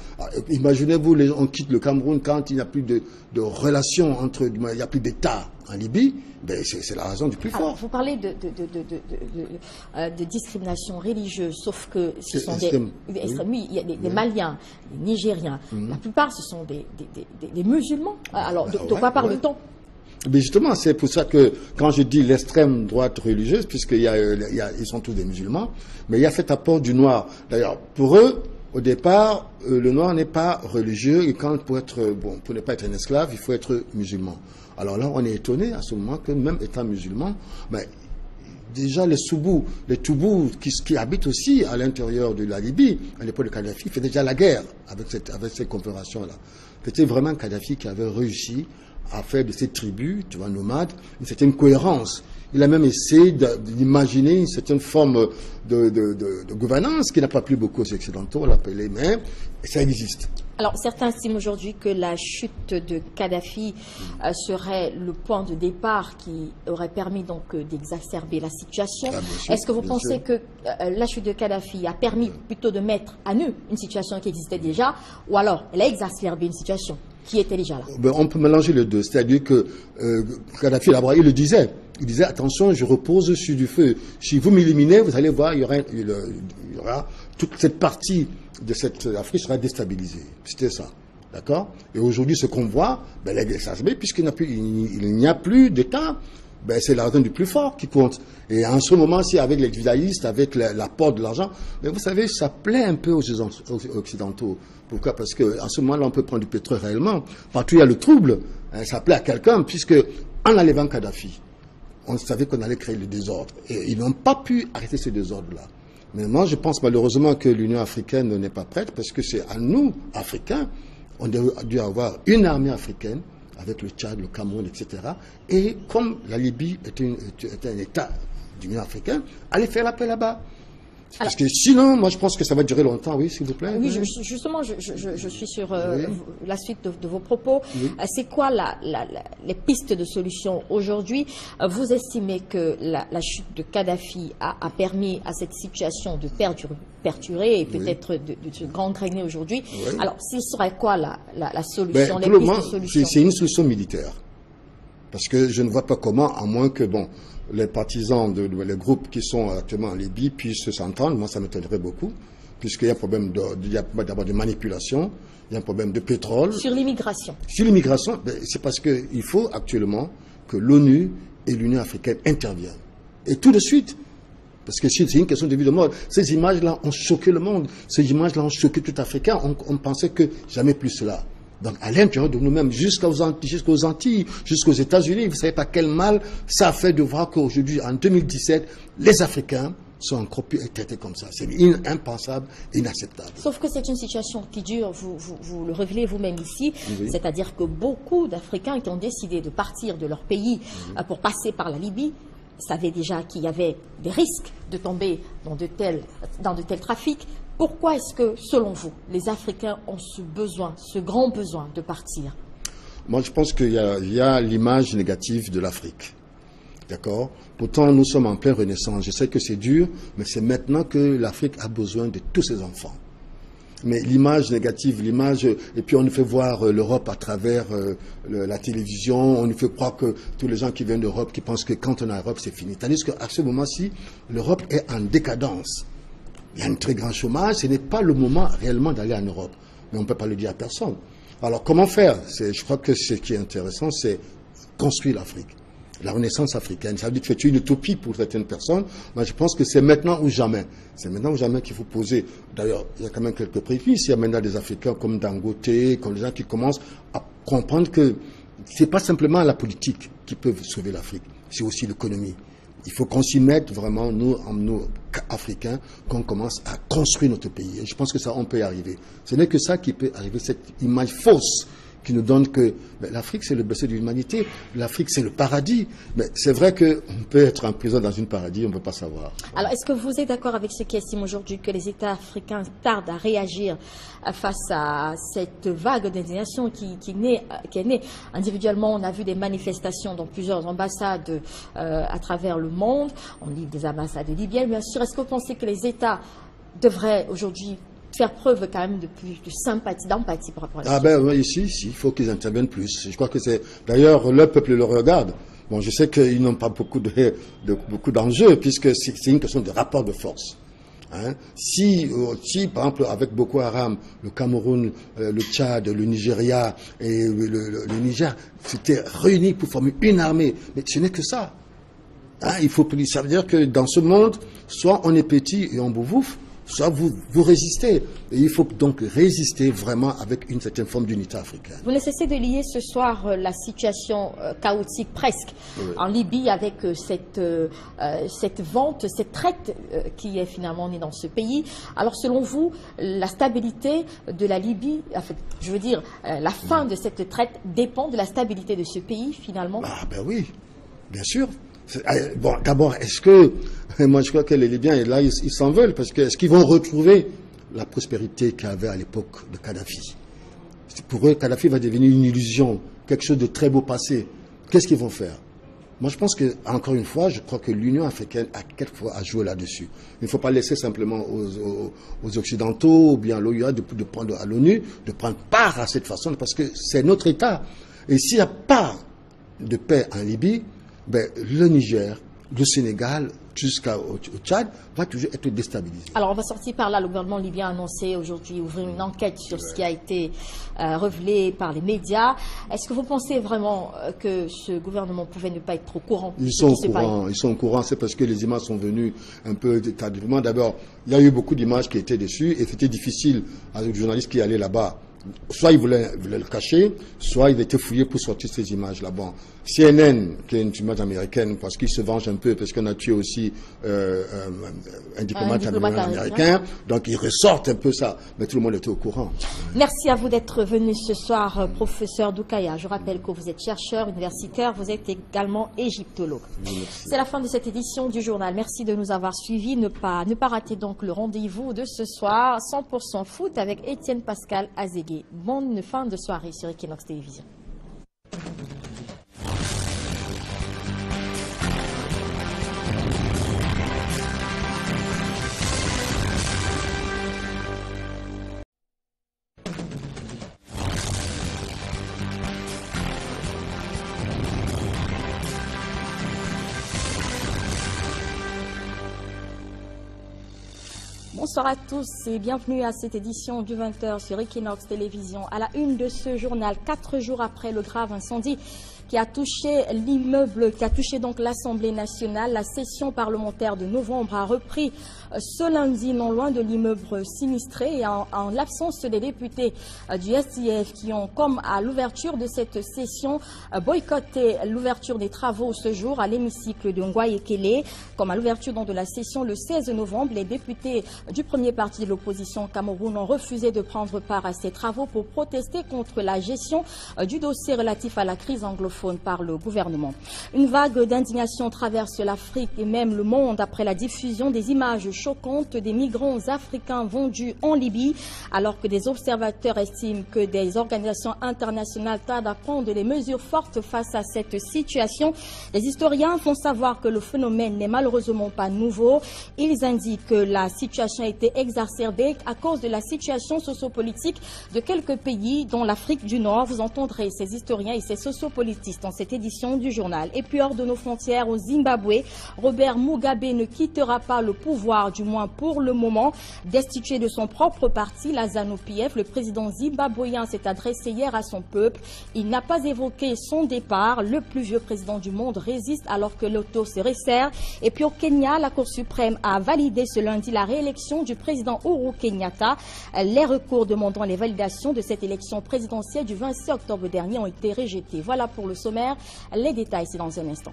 Imaginez-vous, on quitte le Cameroun quand il n'y a plus de relations entre. Il n'y a plus d'État en Libye. Ben, c'est la raison du plus fort. Alors, vous parlez de discrimination religieuse, sauf que ce sont des Maliens, des Nigériens. La plupart, ce sont des musulmans. Alors, de quoi parle-t-on? Mais justement, c'est pour ça que quand je dis l'extrême droite religieuse, puisqu'ils sont tous des musulmans, mais il y a cet apport du noir. D'ailleurs, pour eux, au départ, le noir n'est pas religieux, et pour ne pas être un esclave, il faut être musulman. Alors là, on est étonné à ce moment que même étant musulman, mais déjà les Toubous qui habitent aussi à l'intérieur de la Libye, à l'époque de Kadhafi, faisaient déjà la guerre avec ces confédérations-là. C'était vraiment Kadhafi qui avait réussi à faire de ces tribus, tu vois, nomades, une certaine cohérence. Il a même essayé d'imaginer une certaine forme de gouvernance qui n'a pas plu beaucoup aux Occidentaux, on l'appelait, mais ça existe. Alors, certains estiment aujourd'hui que la chute de Kadhafi serait le point de départ qui aurait permis donc d'exacerber la situation. Est-ce que vous pensez que la chute de Kadhafi a permis plutôt de mettre à nu une situation qui existait déjà, ou alors elle a exacerbé une situation qui était déjà là? On peut mélanger les deux. C'est-à-dire que Kadhafi, d'abord, il le disait. Il disait, attention, je repose sur du feu. Si vous m'éliminez, vous allez voir, il y aura toute cette partie de cette Afrique sera déstabilisée. C'était ça. D'accord? Et aujourd'hui, ce qu'on voit, elle est exacerbée, puisqu'il n'y a plus d'État. Ben, c'est l'argent du plus fort qui compte. Et en ce moment-ci, avec les judaïstes, avec l'apport de l'argent, mais vous savez, ça plaît un peu aux Occidentaux. Pourquoi? Parce qu'en ce moment-là, on peut prendre du pétrole réellement. Partout, il y a le trouble. Ça plaît à quelqu'un, puisque en enlevant Kadhafi, on savait qu'on allait créer le désordre. Et ils n'ont pas pu arrêter ce désordre-là. Mais moi, je pense malheureusement que l'Union africaine n'est pas prête, parce que c'est à nous, Africains, on a dû avoir une armée africaine, avec le Tchad, le Cameroun, etc. Et comme la Libye était un État d'Union africaine, allez faire la paix là-bas. Parce que sinon, moi je pense que ça va durer longtemps, oui, s'il vous plaît. Oui, justement, je suis sur la suite de vos propos. Oui. C'est quoi les pistes de solution aujourd'hui? Vous estimez que la chute de Kadhafi a permis à cette situation de perdurer et peut-être de se gangréner aujourd'hui. Oui. Alors, s'il serait quoi la solution, les pistes de solution? C'est une solution militaire. Parce que je ne vois pas comment, à moins que, bon, les partisans, les groupes qui sont actuellement en Libye puissent s'entendre. Moi, ça m'étonnerait beaucoup, puisqu'il y a un problème d'abord de manipulation, il y a un problème de pétrole. Sur l'immigration. Sur l'immigration, c'est parce qu'il faut actuellement que l'ONU et l'Union africaine interviennent. Et tout de suite. Parce que c'est une question de vie de mort. Ces images-là ont choqué le monde. Ces images-là ont choqué tout Africain. On pensait que jamais plus cela. Donc, à l'intérieur de nous-mêmes, jusqu'aux Antilles, jusqu'aux États-Unis, vous ne savez pas quel mal ça fait de voir qu'aujourd'hui, en 2017, les Africains sont encore plus traités comme ça. C'est impensable, inacceptable. Sauf que c'est une situation qui dure, vous le révélez vous-même ici, oui. C'est-à-dire que beaucoup d'Africains qui ont décidé de partir de leur pays pour passer par la Libye savaient déjà qu'il y avait des risques de tomber dans de tels trafics. Pourquoi est-ce que, selon vous, les Africains ont ce grand besoin de partir? Moi, je pense qu'il y a l'image négative de l'Afrique. D'accord? Pourtant, nous sommes en pleine renaissance. Je sais que c'est dur, mais c'est maintenant que l'Afrique a besoin de tous ses enfants. Mais l'image négative, et puis on nous fait voir l'Europe à travers la télévision, on nous fait croire que tous les gens qui viennent d'Europe, qui pensent que quand on est en Europe, c'est fini. Tandis qu'à ce moment-ci, l'Europe est en décadence. Il y a un très grand chômage, ce n'est pas le moment réellement d'aller en Europe. Mais on ne peut pas le dire à personne. Alors comment faire? Je crois que ce qui est intéressant, c'est construire l'Afrique. La renaissance africaine. Ça veut dire que c'est une utopie pour certaines personnes. Mais je pense que c'est maintenant ou jamais. C'est maintenant ou jamais qu'il faut poser. D'ailleurs, il y a quand même quelques prémices. Il y a maintenant des Africains comme Dangote, comme les gens qui commencent à comprendre que ce n'est pas simplement la politique qui peut sauver l'Afrique. C'est aussi l'économie. Il faut qu'on s'y mette vraiment, nous Africains, qu'on commence à construire notre pays. Et je pense que ça, on peut y arriver. Ce n'est que ça qui peut arriver, cette image fausse qui nous donne que l'Afrique, c'est le berceau de l'humanité. L'Afrique, c'est le paradis. Mais c'est vrai qu'on peut être en prison dans un paradis, on ne peut pas savoir. Alors, est-ce que vous êtes d'accord avec ceux qui estiment aujourd'hui que les États africains tardent à réagir face à cette vague d'indignation qui est née individuellement? On a vu des manifestations dans plusieurs ambassades à travers le monde. On livre des ambassades libyennes, bien sûr. Est-ce que vous pensez que les États devraient aujourd'hui faire preuve quand même de plus de sympathie, d'empathie par rapport à ça? Oui, ici, il faut qu'ils interviennent plus. Je crois que c'est... D'ailleurs, le peuple le regarde. Bon, je sais qu'ils n'ont pas beaucoup d'enjeux, puisque c'est une question de rapport de force. Hein? Si, par exemple, avec Boko Haram, le Cameroun, le Tchad, le Nigeria et le Niger s'étaient réunis pour former une armée, mais ce n'est que ça. Hein? Ça veut dire que dans ce monde, soit on est petit et on bouffe, soit vous résistez. Et il faut donc résister vraiment avec une certaine forme d'unité africaine. Vous ne cessez de lier ce soir la situation chaotique presque en Libye avec cette vente, cette traite qui est finalement née dans ce pays. Alors selon vous, la stabilité de la Libye, en fait, je veux dire, la fin de cette traite dépend de la stabilité de ce pays finalement? Oui, bien sûr. Bon, d'abord, est-ce que, moi je crois que les Libyens, là, ils s'en veulent, parce que est-ce qu'ils vont retrouver la prospérité qu'il y avait à l'époque de Kadhafi? Pour eux, Kadhafi va devenir une illusion, quelque chose de très beau passé. Qu'est-ce qu'ils vont faire? Moi je pense que, encore une fois, je crois que l'Union africaine a quelquefois à jouer là-dessus. Il ne faut pas laisser simplement aux Occidentaux, ou bien à l'OUA, de prendre à l'ONU, de prendre part à cette façon, parce que c'est notre État. Et s'il n'y a pas de paix en Libye, le Niger, le Sénégal, jusqu'au Tchad, va toujours être déstabilisé. Alors, on va sortir par là. Le gouvernement libyen a annoncé aujourd'hui ouvrir une enquête sur ce qui a été révélé par les médias. Est-ce que vous pensez vraiment que ce gouvernement pouvait ne pas être au courant? Ils sont au courant. C'est parce que les images sont venues un peu tardivement. D'abord, il y a eu beaucoup d'images qui étaient dessus et c'était difficile aux journalistes qui allaient là-bas soit ils voulaient le cacher, soit il était fouillé pour sortir ces images-là. Bon, CNN, qui est une image américaine, parce qu'ils se vengent un peu, parce qu'on a tué aussi un diplomate américain, donc ils ressortent un peu ça, mais tout le monde était au courant. Merci à vous d'être venu ce soir, professeur Doukaya. Je rappelle que vous êtes chercheur universitaire, vous êtes également égyptologue. C'est la fin de cette édition du journal. Merci de nous avoir suivis. Ne pas rater donc le rendez-vous de ce soir, 100% foot avec Étienne Pascal Azégué. Bonne fin de soirée sur Equinox Télévision. Bonsoir à tous et bienvenue à cette édition du 20h sur Equinox Télévision. À la une de ce journal, 4 jours après le grave incendie qui a touché l'immeuble, qui a touché donc l'Assemblée nationale, la session parlementaire de novembre a repris ce lundi non loin de l'immeuble sinistré et en l'absence des députés du SDF qui ont, comme à l'ouverture de cette session, boycotté l'ouverture des travaux ce jour à l'hémicycle de Ngouaye-Kélé. Comme à l'ouverture de la session le 16 novembre, les députés du premier parti de l'opposition au Cameroun ont refusé de prendre part à ces travaux pour protester contre la gestion du dossier relatif à la crise anglophone par le gouvernement. Une vague d'indignation traverse l'Afrique et même le monde après la diffusion des images choquantes des migrants africains vendus en Libye, alors que des observateurs estiment que des organisations internationales tardent à prendre des mesures fortes face à cette situation. Les historiens font savoir que le phénomène n'est malheureusement pas nouveau. Ils indiquent que la situation a été exacerbée à cause de la situation sociopolitique de quelques pays, dont l'Afrique du Nord. Vous entendrez ces historiens et ces sociopolitistes dans cette édition du journal. Et puis hors de nos frontières, au Zimbabwe, Robert Mugabe ne quittera pas le pouvoir, du moins pour le moment. Destitué de son propre parti, la ZANU-PF, le président zimbabwéen s'est adressé hier à son peuple. Il n'a pas évoqué son départ. Le plus vieux président du monde résiste alors que l'auto se resserre. Et puis au Kenya, la Cour suprême a validé ce lundi la réélection du président Uhuru Kenyatta. Les recours demandant les validations de cette élection présidentielle du 26 octobre dernier ont été rejetés. Voilà pour le sommaire. Les détails, c'est dans un instant.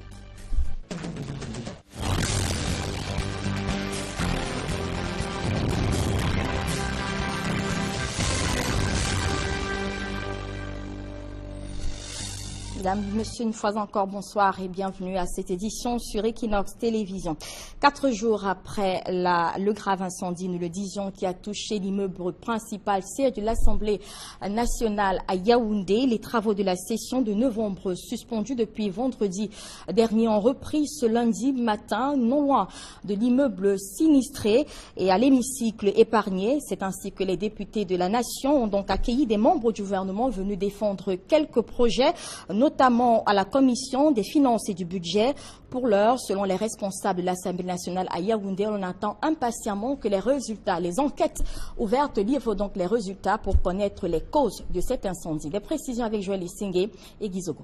Mesdames, Messieurs, une fois encore, bonsoir et bienvenue à cette édition sur Equinox Télévision. 4 jours après le grave incendie, nous le disions, qui a touché l'immeuble principal, siège de l'Assemblée nationale à Yaoundé, les travaux de la session de novembre suspendus depuis vendredi dernier ont repris ce lundi matin, non loin de l'immeuble sinistré et à l'hémicycle épargné. C'est ainsi que les députés de la Nation ont donc accueilli des membres du gouvernement venus défendre quelques projets, notamment à la commission des finances et du budget. Pour l'heure, selon les responsables de l'Assemblée nationale à Yaoundé, on attend impatiemment que les résultats, les enquêtes ouvertes livrent donc les résultats pour connaître les causes de cet incendie. Des précisions avec Joël Issingue et Gizogo.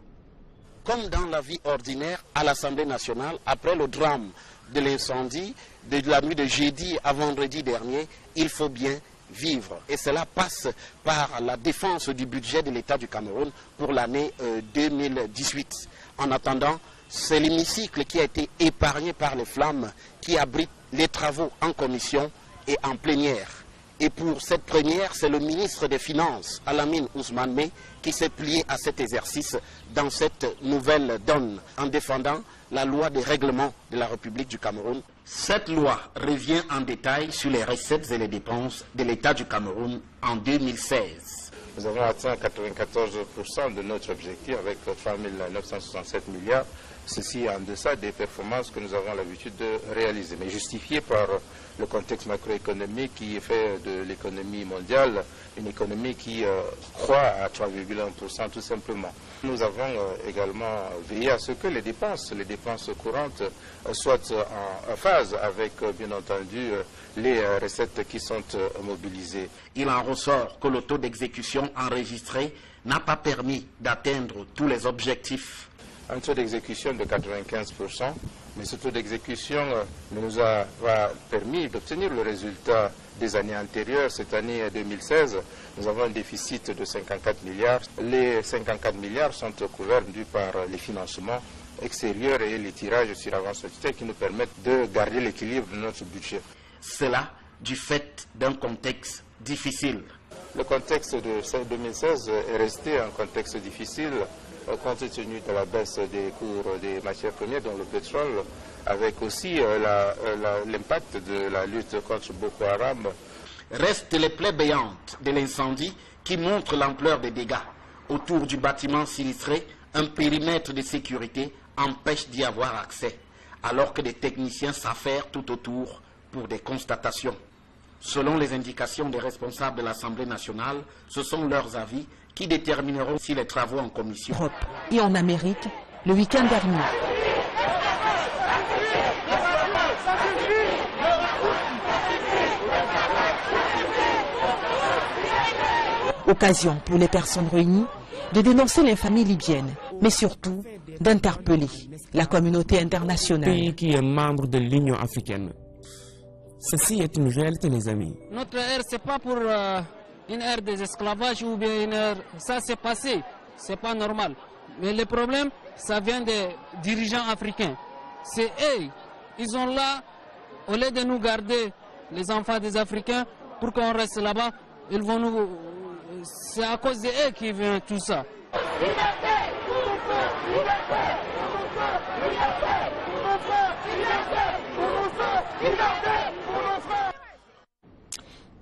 Comme dans la vie ordinaire à l'Assemblée nationale, après le drame de l'incendie de la nuit de jeudi à vendredi dernier, il faut bien vivre. Et cela passe par la défense du budget de l'État du Cameroun pour l'année 2018. En attendant, c'est l'hémicycle qui a été épargné par les flammes qui abrite les travaux en commission et en plénière. Et pour cette première, c'est le ministre des Finances, Alamine Ousmane Meh, qui s'est plié à cet exercice dans cette nouvelle donne, en défendant la loi des règlements de la République du Cameroun. Cette loi revient en détail sur les recettes et les dépenses de l'État du Cameroun en 2016. Nous avons atteint 94% de notre objectif avec 3 967 milliards. Ceci en deçà des performances que nous avons l'habitude de réaliser, mais justifié par le contexte macroéconomique qui fait de l'économie mondiale une économie qui croît à 3,1% tout simplement. Nous avons également veillé à ce que les dépenses courantes soient en phase avec, bien entendu, les recettes qui sont mobilisées. Il en ressort que le taux d'exécution enregistré n'a pas permis d'atteindre tous les objectifs. Un taux d'exécution de 95%, Mais ce taux d'exécution nous a permis d'obtenir le résultat des années antérieures. Cette année 2016, nous avons un déficit de 54 milliards. Les 54 milliards sont couverts par les financements extérieurs et les tirages sur avance statutaire qui nous permettent de garder l'équilibre de notre budget. Cela du fait d'un contexte difficile. Le contexte de 2016 est resté un contexte difficile compte tenu de la baisse des cours des matières premières, dont le pétrole, avec aussi l'impact de la lutte contre Boko Haram. Restent les plaies béantes de l'incendie qui montrent l'ampleur des dégâts. Autour du bâtiment sinistré, un périmètre de sécurité empêche d'y avoir accès, alors que des techniciens s'affairent tout autour pour des constatations. Selon les indications des responsables de l'Assemblée nationale, ce sont leurs avis qui détermineront si les travaux en commission. Europe et en Amérique, le week-end dernier. Occasion pour les personnes réunies de dénoncer l'infamie libyenne, mais surtout d'interpeller la communauté internationale. Pays qui est membre de l'Union africaine. Ceci est une réalité, les amis. Notre ère, ce n'est pas pour une ère des esclavages ou bien une ère... Ça, c'est passé. Ce n'est pas normal. Mais le problème, ça vient des dirigeants africains. C'est eux. Ils sont là, au lieu de nous garder, les enfants des Africains, pour qu'on reste là-bas, ils vont nous... C'est à cause d'eux qui vient tout ça.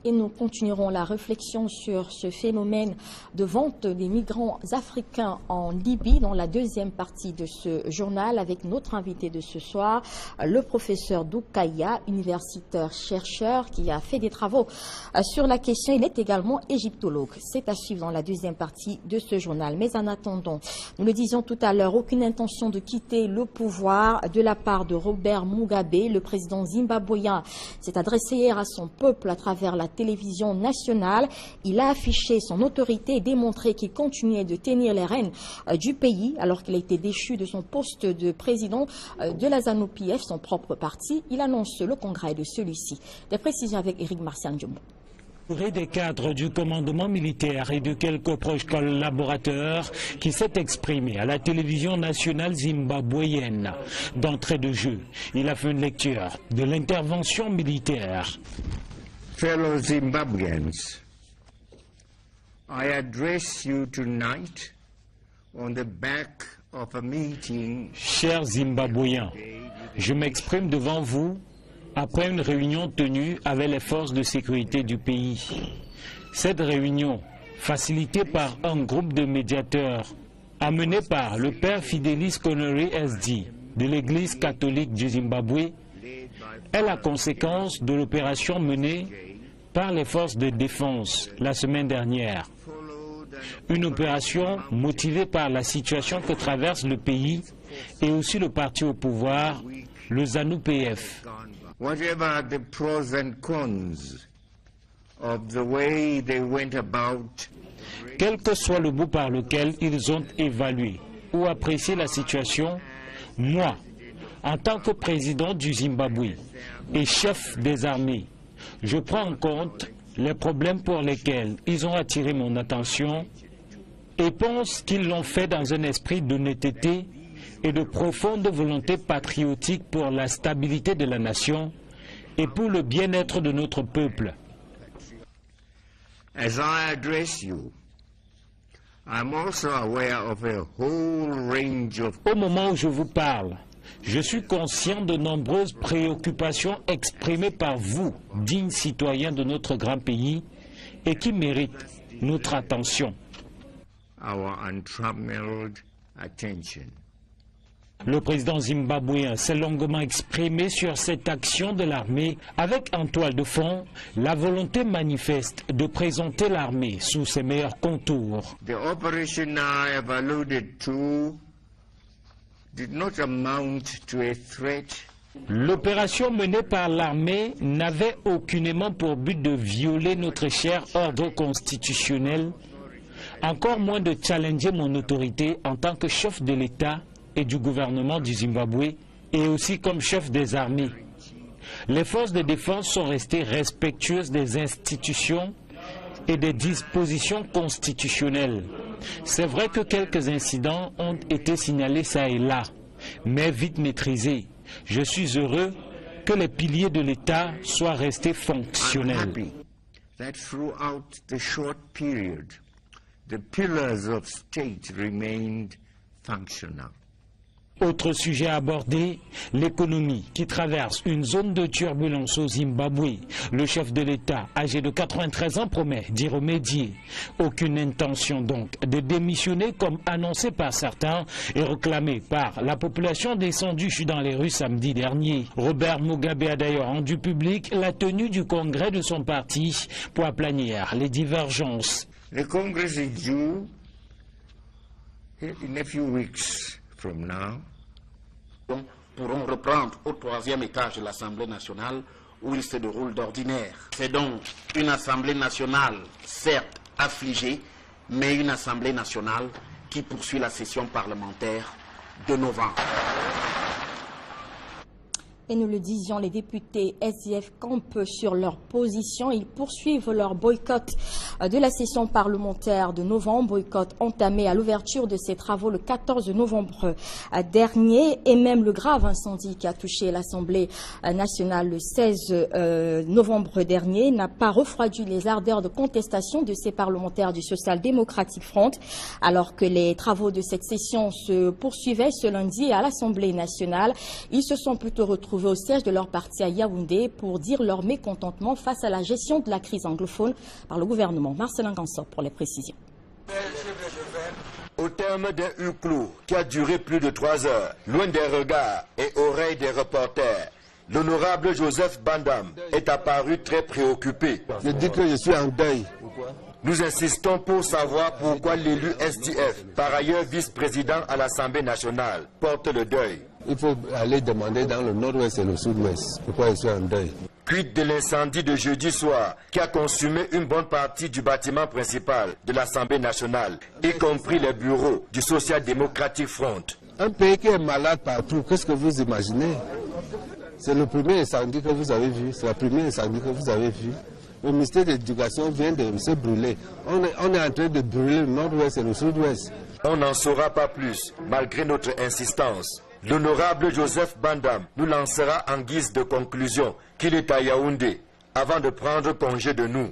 Et nous continuerons la réflexion sur ce phénomène de vente des migrants africains en Libye dans la deuxième partie de ce journal avec notre invité de ce soir, le professeur Doukaya, universitaire chercheur qui a fait des travaux sur la question. Il est également égyptologue. C'est à suivre dans la deuxième partie de ce journal. Mais en attendant, nous le disions tout à l'heure, aucune intention de quitter le pouvoir de la part de Robert Mugabe. Le président zimbabwéen s'est adressé hier à son peuple à travers la télévision nationale. Il a affiché son autorité et démontré qu'il continuait de tenir les rênes du pays alors qu'il a été déchu de son poste de président de la ZANU-PF, son propre parti. Il annonce le congrès de celui-ci. Des précisions avec Éric Martian Diombo. Des cadres du commandement militaire et de quelques proches collaborateurs qui s'est exprimé à la télévision nationale zimbabwéenne. D'entrée de jeu, il a fait une lecture de l'intervention militaire. Fellow Zimbabweans, I address you tonight on the back of a meeting. Chers Zimbabwéens, je m'exprime devant vous après une réunion tenue avec les forces de sécurité du pays. Cette réunion, facilitée par un groupe de médiateurs, amené par le père Fidelis Konori SD de l'église catholique du Zimbabwe, est la conséquence de l'opération menée par les forces de défense la semaine dernière. Une opération motivée par la situation que traverse le pays et aussi le parti au pouvoir, le ZANU-PF. Whatever the pros and cons of the way they went about, quel que soit le bout par lequel ils ont évalué ou apprécié la situation, moi, en tant que président du Zimbabwe et chef des armées, je prends en compte les problèmes pour lesquels ils ont attiré mon attention et pense qu'ils l'ont fait dans un esprit d'honnêteté et de profonde volonté patriotique pour la stabilité de la nation et pour le bien-être de notre peuple. As I address you, I'm also aware of a whole range of... Au moment où je vous parle, je suis conscient de nombreuses préoccupations exprimées par vous, dignes citoyens de notre grand pays, et qui méritent notre attention. Our untrammeled attention. Le président zimbabwéen s'est longuement exprimé sur cette action de l'armée avec en toile de fond la volonté manifeste de présenter l'armée sous ses meilleurs contours. The operation I have alluded to did not amount to a threat. L'opération menée par l'armée n'avait aucunement pour but de violer notre cher ordre constitutionnel, encore moins de challenger mon autorité en tant que chef de l'État et du gouvernement du Zimbabwe et aussi comme chef des armées. Les forces de défense sont restées respectueuses des institutions et des dispositions constitutionnelles. C'est vrai que quelques incidents ont été signalés ça et là, mais vite maîtrisés. Je suis heureux que les piliers de l'État soient restés fonctionnels. That throughout the short period, the pillars of state remained functional. Autre sujet abordé, l'économie qui traverse une zone de turbulence au Zimbabwe. Le chef de l'État, âgé de 93 ans, promet d'y remédier. Aucune intention donc de démissionner comme annoncé par certains et réclamé par la population descendue dans les rues samedi dernier. Robert Mugabe a d'ailleurs rendu public la tenue du congrès de son parti pour aplanir les divergences. The Congress is due in a few weeks from now. Pourront reprendre au troisième étage de l'Assemblée nationale où il se déroule d'ordinaire. C'est donc une Assemblée nationale, certes affligée, mais une Assemblée nationale qui poursuit la session parlementaire de novembre. Et nous le disions, les députés SDF campent sur leur position. Ils poursuivent leur boycott de la session parlementaire de novembre, boycott entamé à l'ouverture de ces travaux le 14 novembre dernier. Et même le grave incendie qui a touché l'Assemblée nationale le 16 novembre dernier n'a pas refroidi les ardeurs de contestation de ces parlementaires du Social Democratic Front, alors que les travaux de cette session se poursuivaient ce lundi à l'Assemblée nationale. Ils se sont plutôt retrouvés au siège de leur parti à Yaoundé pour dire leur mécontentement face à la gestion de la crise anglophone par le gouvernement. Marcelin Gansor pour les précisions. Au terme d'un huis clos qui a duré plus de 3 heures, loin des regards et oreilles des reporters, l'honorable Joseph Bandam est apparu très préoccupé. Je dis que je suis en deuil. Nous insistons pour savoir pourquoi l'élu SDF, par ailleurs vice-président à l'Assemblée nationale, porte le deuil. Il faut aller demander dans le nord-ouest et le sud-ouest pourquoi je suis en deuil. Quid de l'incendie de jeudi soir qui a consumé une bonne partie du bâtiment principal de l'Assemblée nationale, y compris les bureaux du Social Democratic Front. Un pays qui est malade partout, qu'est-ce que vous imaginez? C'est le premier incendie que vous avez vu, c'est le premier incendie que vous avez vu. Le ministère de l'Éducation vient de se brûler. On est en train de brûler le nord-ouest et le sud-ouest. On n'en saura pas plus, malgré notre insistance. L'honorable Joseph Bandam nous lancera en guise de conclusion qu'il est à Yaoundé avant de prendre congé de nous.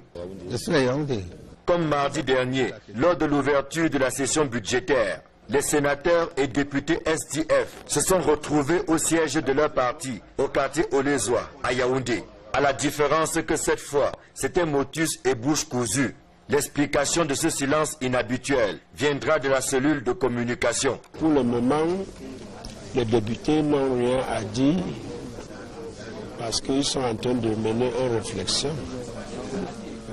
Je suis à Yaoundé. Comme mardi dernier, lors de l'ouverture de la session budgétaire, les sénateurs et députés SDF se sont retrouvés au siège de leur parti, au quartier Olezoa, à Yaoundé. À la différence que cette fois, c'était motus et bouche cousue. L'explication de ce silence inhabituel viendra de la cellule de communication. Pour le moment, les députés n'ont rien à dire parce qu'ils sont en train de mener une réflexion.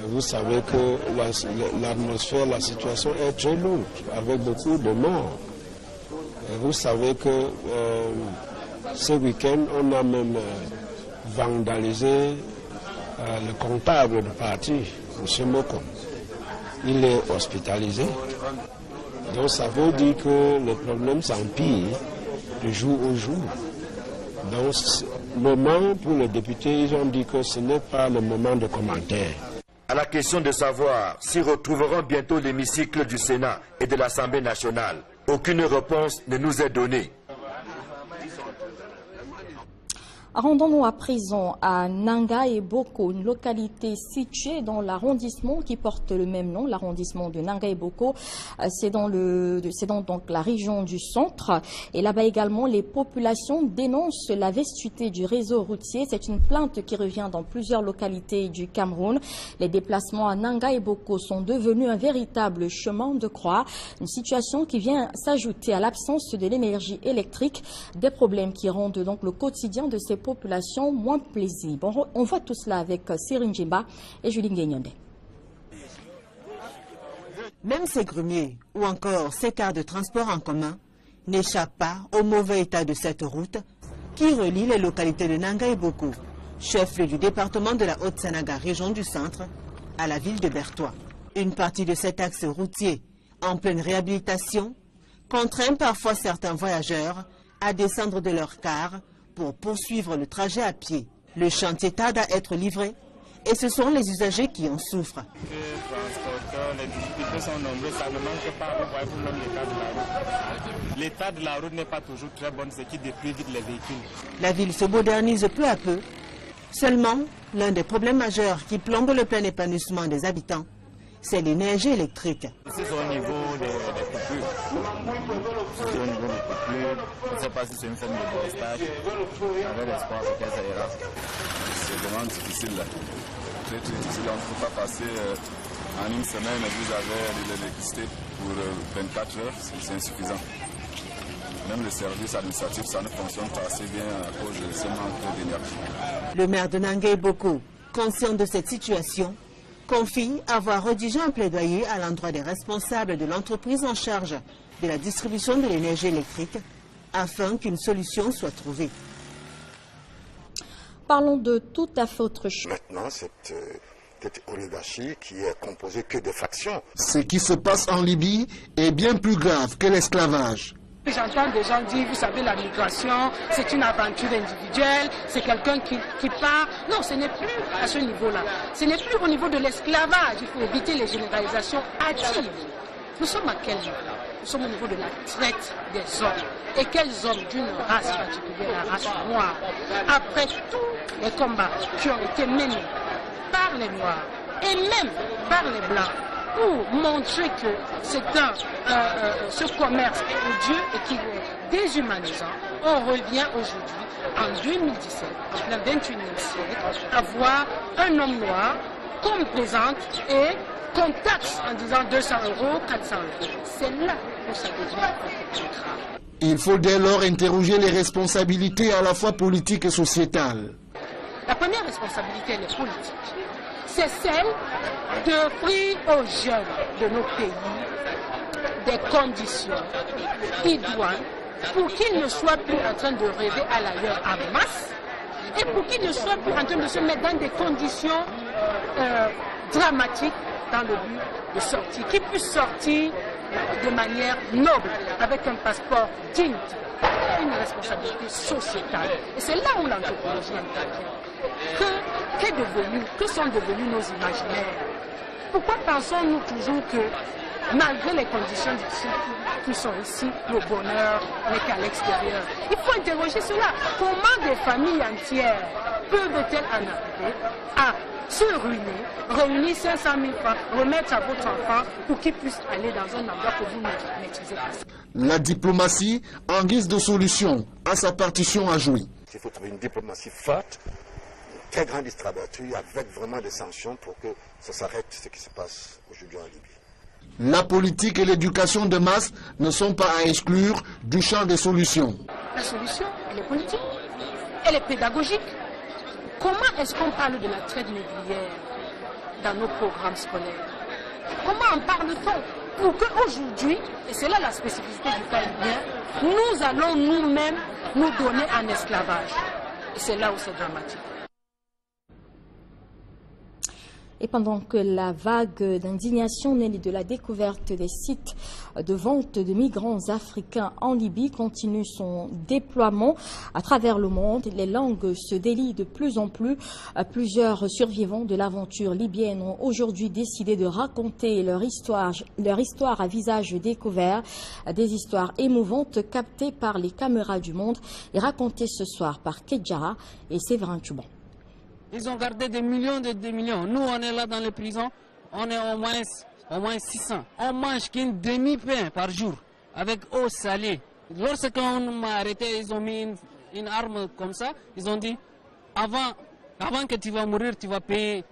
Vous savez que l'atmosphère, la situation est très lourde, avec beaucoup de morts. Vous savez que ce week-end, on a même vandalisé le comptable du parti, M. Moko. Il est hospitalisé. Donc ça veut dire que le problème s'empire de jour au jour. Donc, moment pour les députés, ils ont dit que ce n'est pas le moment de commentaire. À la question de savoir s'ils retrouveront bientôt l'hémicycle du Sénat et de l'Assemblée nationale, aucune réponse ne nous est donnée. Rendons-nous à présent à Nanga et Boko, une localité située dans l'arrondissement qui porte le même nom, l'arrondissement de Nanga et Boko. C'est dans donc la région du centre. Et là-bas également, les populations dénoncent la vastuité du réseau routier. C'est une plainte qui revient dans plusieurs localités du Cameroun. Les déplacements à Nanga et Boko sont devenus un véritable chemin de croix. Une situation qui vient s'ajouter à l'absence de l'énergie électrique, des problèmes qui rendent donc le quotidien de ces population moins paisible. On voit tout cela avec Cyril Jimba et Julie Nguyenyonde. Même ces grumiers ou encore ces cars de transport en commun n'échappent pas au mauvais état de cette route qui relie les localités de Nanga et Boko, chef-lieu du département de la Haute-Sanaga, région du centre, à la ville de Bertois. Une partie de cet axe routier en pleine réhabilitation contraint parfois certains voyageurs à descendre de leur car pour poursuivre le trajet à pied. Le chantier tarde à être livré et ce sont les usagers qui en souffrent. Les difficultés sont nombreuses, ça ne manque pas, vous voyez vous-même l'état de la route. L'état de la route n'est pas toujours très bon, ce qui détruit vite les véhicules. La ville se modernise peu à peu. Seulement, l'un des problèmes majeurs qui plombe le plein épanouissement des habitants, c'est l'énergie électrique. C'est au niveau des coupures. C'est au niveau des coupures. Je ne sais pas si c'est une forme de délestage. Avec l'espoir que ça ira. C'est vraiment difficile là. Très difficile. On ne peut pas passer en une semaine, vous avez l'électricité pour 24 heures, c'est insuffisant. Même le service administratif, ça ne fonctionne pas assez bien à cause de ce manque d'énergie. Le maire de Nangai Boko, conscient de cette situation, confie avoir rédigé un plaidoyer à l'endroit des responsables de l'entreprise en charge de la distribution de l'énergie électrique afin qu'une solution soit trouvée. Parlons de tout à fait autre chose. Maintenant, cette oligarchie qui est composée que de factions. Ce qui se passe en Libye est bien plus grave que l'esclavage. J'entends des gens dire, vous savez, la migration, c'est une aventure individuelle, c'est quelqu'un qui part. Non, ce n'est plus à ce niveau-là. Ce n'est plus au niveau de l'esclavage. Il faut éviter les généralisations hâtives. Nous sommes à quel niveau? Nous sommes au niveau de la traite des hommes. Et quels hommes d'une race particulière, la race noire? Après tous les combats qui ont été menés par les Noirs et même par les Blancs pour montrer que c'est ce commerce est odieux et qu'il est déshumanisant, on revient aujourd'hui, en 2017, en plein 21e siècle, à voir un homme noir qu'on présente et qu'on taxe en disant 200 €, 400 €. C'est là où ça devient grave. Il faut dès lors interroger les responsabilités à la fois politiques et sociétales. La première responsabilité, elle est politique. C'est celle d'offrir aux jeunes de nos pays des conditions idoines pour qu'ils ne soient plus en train de rêver à l'ailleurs en masse et pour qu'ils ne soient plus en train de se mettre dans des conditions dramatiques dans le but de sortir, qu'ils puissent sortir de manière noble, avec un passeport digne. Une responsabilité sociétale. Et c'est là où l'anthropologie intervient. Que sont devenus nos imaginaires? Pourquoi pensons-nous toujours que, malgré les conditions difficiles qui sont ici, le bonheur n'est qu'à l'extérieur? Il faut interroger cela. Comment des familles entières peuvent-elles en arriver à se ruiner, réunir 500 000 francs, remettre à votre enfant pour qu'il puisse aller dans un endroit que vous ne maîtrisez pas? La diplomatie, en guise de solution, a sa partition à jouer. Il faut trouver une diplomatie forte, une très grande distrabution, avec vraiment des sanctions pour que ça s'arrête ce qui se passe aujourd'hui en Libye. La politique et l'éducation de masse ne sont pas à exclure du champ des solutions. La solution, elle est politique, elle est pédagogique. Comment est-ce qu'on parle de la traite négrière dans nos programmes scolaires? Comment en parle-t-on? Pour qu'aujourd'hui, et c'est là la spécificité du cas libyen, nous allons nous-mêmes nous donner en esclavage. Et c'est là où c'est dramatique. Et pendant que la vague d'indignation née de la découverte des sites de vente de migrants africains en Libye continue son déploiement à travers le monde, les langues se délient de plus en plus. Plusieurs survivants de l'aventure libyenne ont aujourd'hui décidé de raconter leur histoire à visage découvert, des histoires émouvantes captées par les caméras du monde et racontées ce soir par Kedjara et Séverin Tchouban. Ils ont gardé des millions de millions. Nous, on est là dans les prisons, on est au moins 600. On mange qu'une demi-pain par jour, avec eau salée. Lorsqu'on m'a arrêté, ils ont mis une arme comme ça. Ils ont dit, avant que tu vas mourir, tu vas payer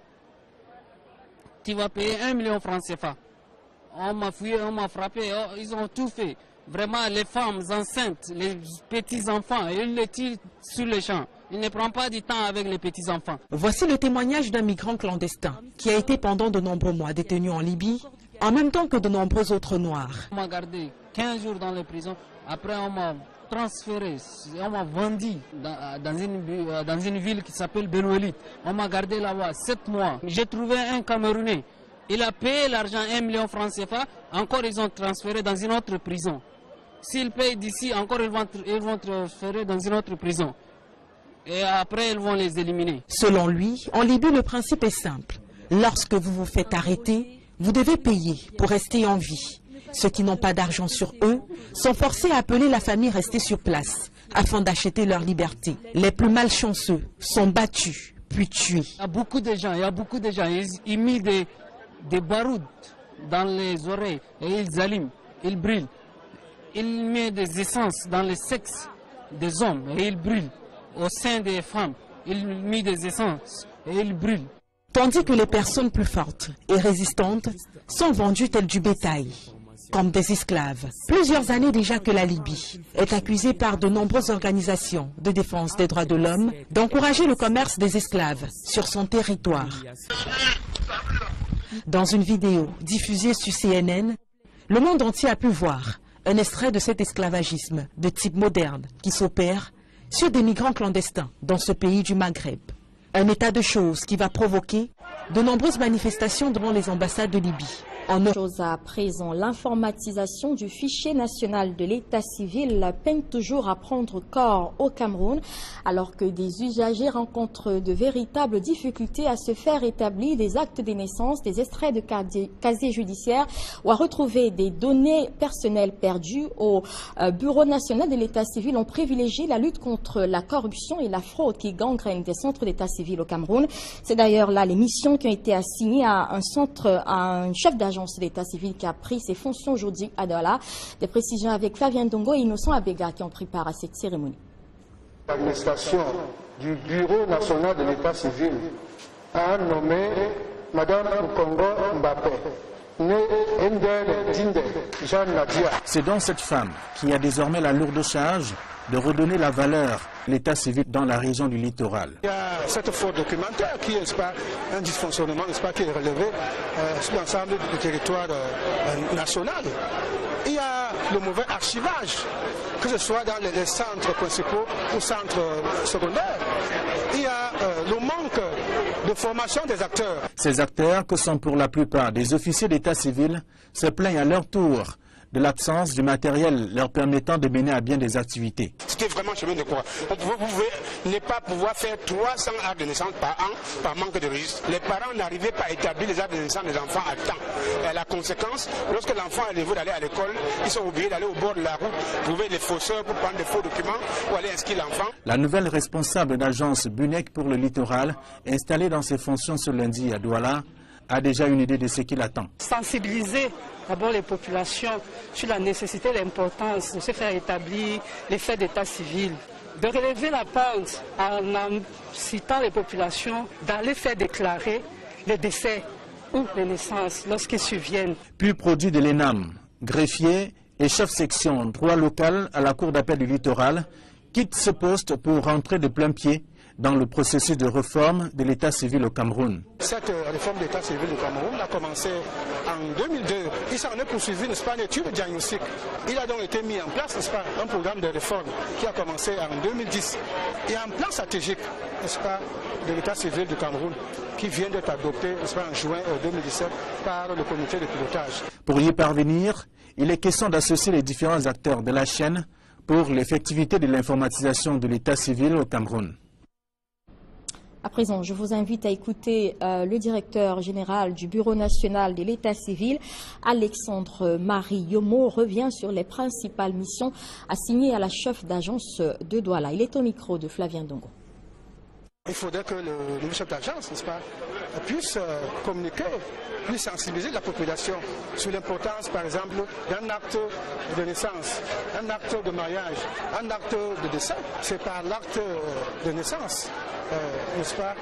1 million de francs CFA. On m'a fouillé, on m'a frappé, ils ont tout fait. Vraiment, les femmes enceintes, les petits-enfants, ils les tirent sur les champs. Il ne prend pas du temps avec les petits-enfants. Voici le témoignage d'un migrant clandestin qui a été pendant de nombreux mois détenu en Libye, en même temps que de nombreux autres Noirs. On m'a gardé 15 jours dans les prisons. Après, on m'a transféré, on m'a vendu dans une ville qui s'appelle Benouelit. On m'a gardé là-bas 7 mois. J'ai trouvé un Camerounais. Il a payé l'argent, 1 million de francs CFA. Encore, ils ont transféré dans une autre prison. S'ils payent d'ici, encore, ils vont transférer dans une autre prison. et après ils vont les éliminer. Selon lui, en Libye, le principe est simple. Lorsque vous vous faites arrêter, vous devez payer pour rester en vie. Ceux qui n'ont pas d'argent sur eux sont forcés à appeler la famille restée sur place afin d'acheter leur liberté. Les plus malchanceux sont battus puis tués. Il y a beaucoup de gens, ils mettent des barouds dans les oreilles et ils allument, ils brûlent. Ils mettent des essences dans les sexes des hommes et ils brûlent. Au sein des femmes, ils mettent des essences et ils brûlent. Tandis que les personnes plus fortes et résistantes sont vendues telles du bétail, comme des esclaves. Plusieurs années déjà que la Libye est accusée par de nombreuses organisations de défense des droits de l'homme d'encourager le commerce des esclaves sur son territoire. Dans une vidéo diffusée sur CNN, le monde entier a pu voir un extrait de cet esclavagisme de type moderne qui s'opère sur des migrants clandestins dans ce pays du Maghreb. Un état de choses qui va provoquer de nombreuses manifestations devant les ambassades de Libye. Chose à présent, l'informatisation du fichier national de l'état civil peine toujours à prendre corps au Cameroun, alors que des usagers rencontrent de véritables difficultés à se faire établir des actes de naissance, des extraits de casier judiciaire ou à retrouver des données personnelles perdues. Au Bureau national de l'état civil, on privilégie la lutte contre la corruption et la fraude qui gangrènent des centres d'état civil au Cameroun. C'est d'ailleurs là les missions qui ont été assignées à un chef d'agence d'état civil qui a pris ses fonctions aujourd'hui à Douala. Des précisions avec Flavien Ndongo et Innocent Abega qui ont pris part à cette cérémonie. L'administration du Bureau national de l'état civil a nommé Mme Nkongo Mbappé, née Ndele Dinde Jeanne Nadia. C'est donc cette femme qui a désormais la lourde charge de redonner la valeur à l'état civil dans la région du littoral. Il y a cette faute documentaire qui est un dysfonctionnement qui est relevé sur l'ensemble du territoire national. Il y a le mauvais archivage, que ce soit dans les centres principaux ou centres secondaires. Il y a le manque de formation des acteurs. Ces acteurs, que sont pour la plupart des officiers d'état civil, se plaignent à leur tour de l'absence du matériel leur permettant de mener à bien des activités. C'était vraiment chemin de croix. Vous pouvez ne pas pouvoir faire 300 actes de naissance par an par manque de registre. Les parents n'arrivaient pas à établir les actes de naissance des enfants à temps. Et la conséquence, lorsque l'enfant est levé d'aller à l'école, ils sont obligés d'aller au bord de la route, trouver des fausseurs pour prendre des faux documents ou aller inscrire l'enfant. La nouvelle responsable d'agence BUNEC pour le littoral, installée dans ses fonctions ce lundi à Douala, a déjà une idée de ce qui l'attend. Sensibiliser d'abord les populations sur la nécessité et l'importance de se faire établir les faits d'état civil, de relever la pente en incitant les populations d'aller faire déclarer les décès ou les naissances lorsqu'ils surviennent. Puis produit de l'ENAM, greffier et chef section droit local à la Cour d'appel du littoral, quitte ce poste pour rentrer de plein pied dans le processus de réforme de l'état civil au Cameroun. Cette réforme de l'état civil au Cameroun a commencé en 2002. Il s'en est poursuivi, n'est-ce pas, une étude de diagnostic. Il a donc été mis en place, n'est-ce pas, un programme de réforme qui a commencé en 2010. Et un plan stratégique, n'est-ce pas, de l'état civil du Cameroun qui vient d'être adopté, n'est-ce pas, en juin 2017 par le comité de pilotage. Pour y parvenir, il est question d'associer les différents acteurs de la chaîne pour l'effectivité de l'informatisation de l'état civil au Cameroun. À présent, je vous invite à écouter le directeur général du Bureau national de l'état civil, Alexandre Marie Yomo, revient sur les principales missions assignées à la chef d'agence de Douala. Il est au micro de Flavien Ndongo. Il faudrait que le nouveau chef d'agence, n'est-ce pas, puisse communiquer, puisse sensibiliser la population sur l'importance, par exemple, d'un acte de naissance, un acte de mariage, un acte de décès. C'est par l'acte de naissance, n'est-ce pas,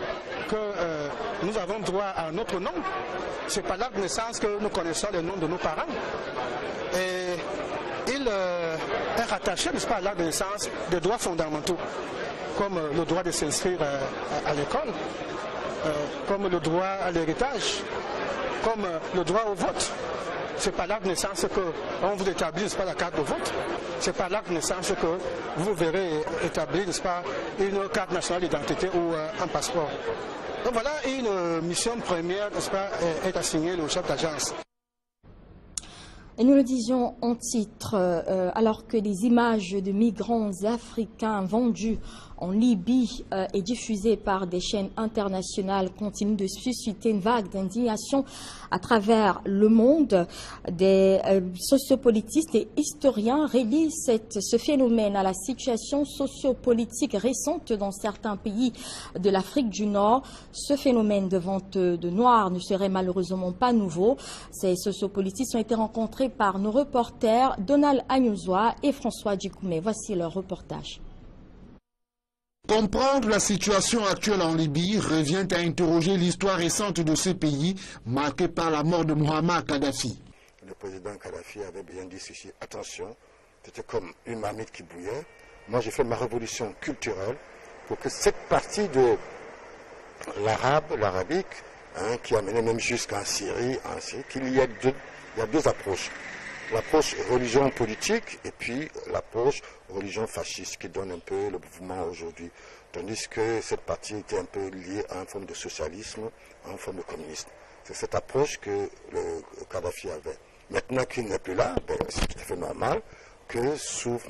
que nous avons droit à notre nom. C'est par l'acte de naissance que nous connaissons les noms de nos parents. Et il est rattaché, n'est-ce pas, à l'acte de naissance des droits fondamentaux, comme le droit de s'inscrire à l'école, comme le droit à l'héritage, comme le droit au vote. C'est par l'acte de naissance qu'on vous établit, n'est-ce pas, la carte de vote. C'est par l'acte de naissance que vous verrez établir, n'est-ce pas, une carte nationale d'identité ou un passeport. Donc voilà, une mission première, n'est-ce pas, est assignée au chef d'agence. Et nous le disions en titre, alors que les images de migrants africains vendus en Libye et diffusée par des chaînes internationales continue de susciter une vague d'indignation à travers le monde. Des sociopolitistes et historiens relient ce phénomène à la situation sociopolitique récente dans certains pays de l'Afrique du Nord. Ce phénomène de vente de noirs ne serait malheureusement pas nouveau. Ces sociopolitistes ont été rencontrés par nos reporters Donald Agnozoa et François Djikoumé. Voici leur reportage. Comprendre la situation actuelle en Libye revient à interroger l'histoire récente de ce pays marqué par la mort de Muammar Kadhafi. Le président Kadhafi avait bien dit ceci, attention, c'était comme une marmite qui bouillait. Moi j'ai fait ma révolution culturelle pour que cette partie de l'arabique, qui a mené même jusqu'en Syrie, qu'il y a deux approches. L'approche religion politique et puis l'approche religion fasciste qui donne un peu le mouvement aujourd'hui. Tandis que cette partie était un peu liée à une forme de socialisme, à une forme de communisme. C'est cette approche que le Kadhafi avait. Maintenant qu'il n'est plus là, c'est tout à fait normal que s'ouvre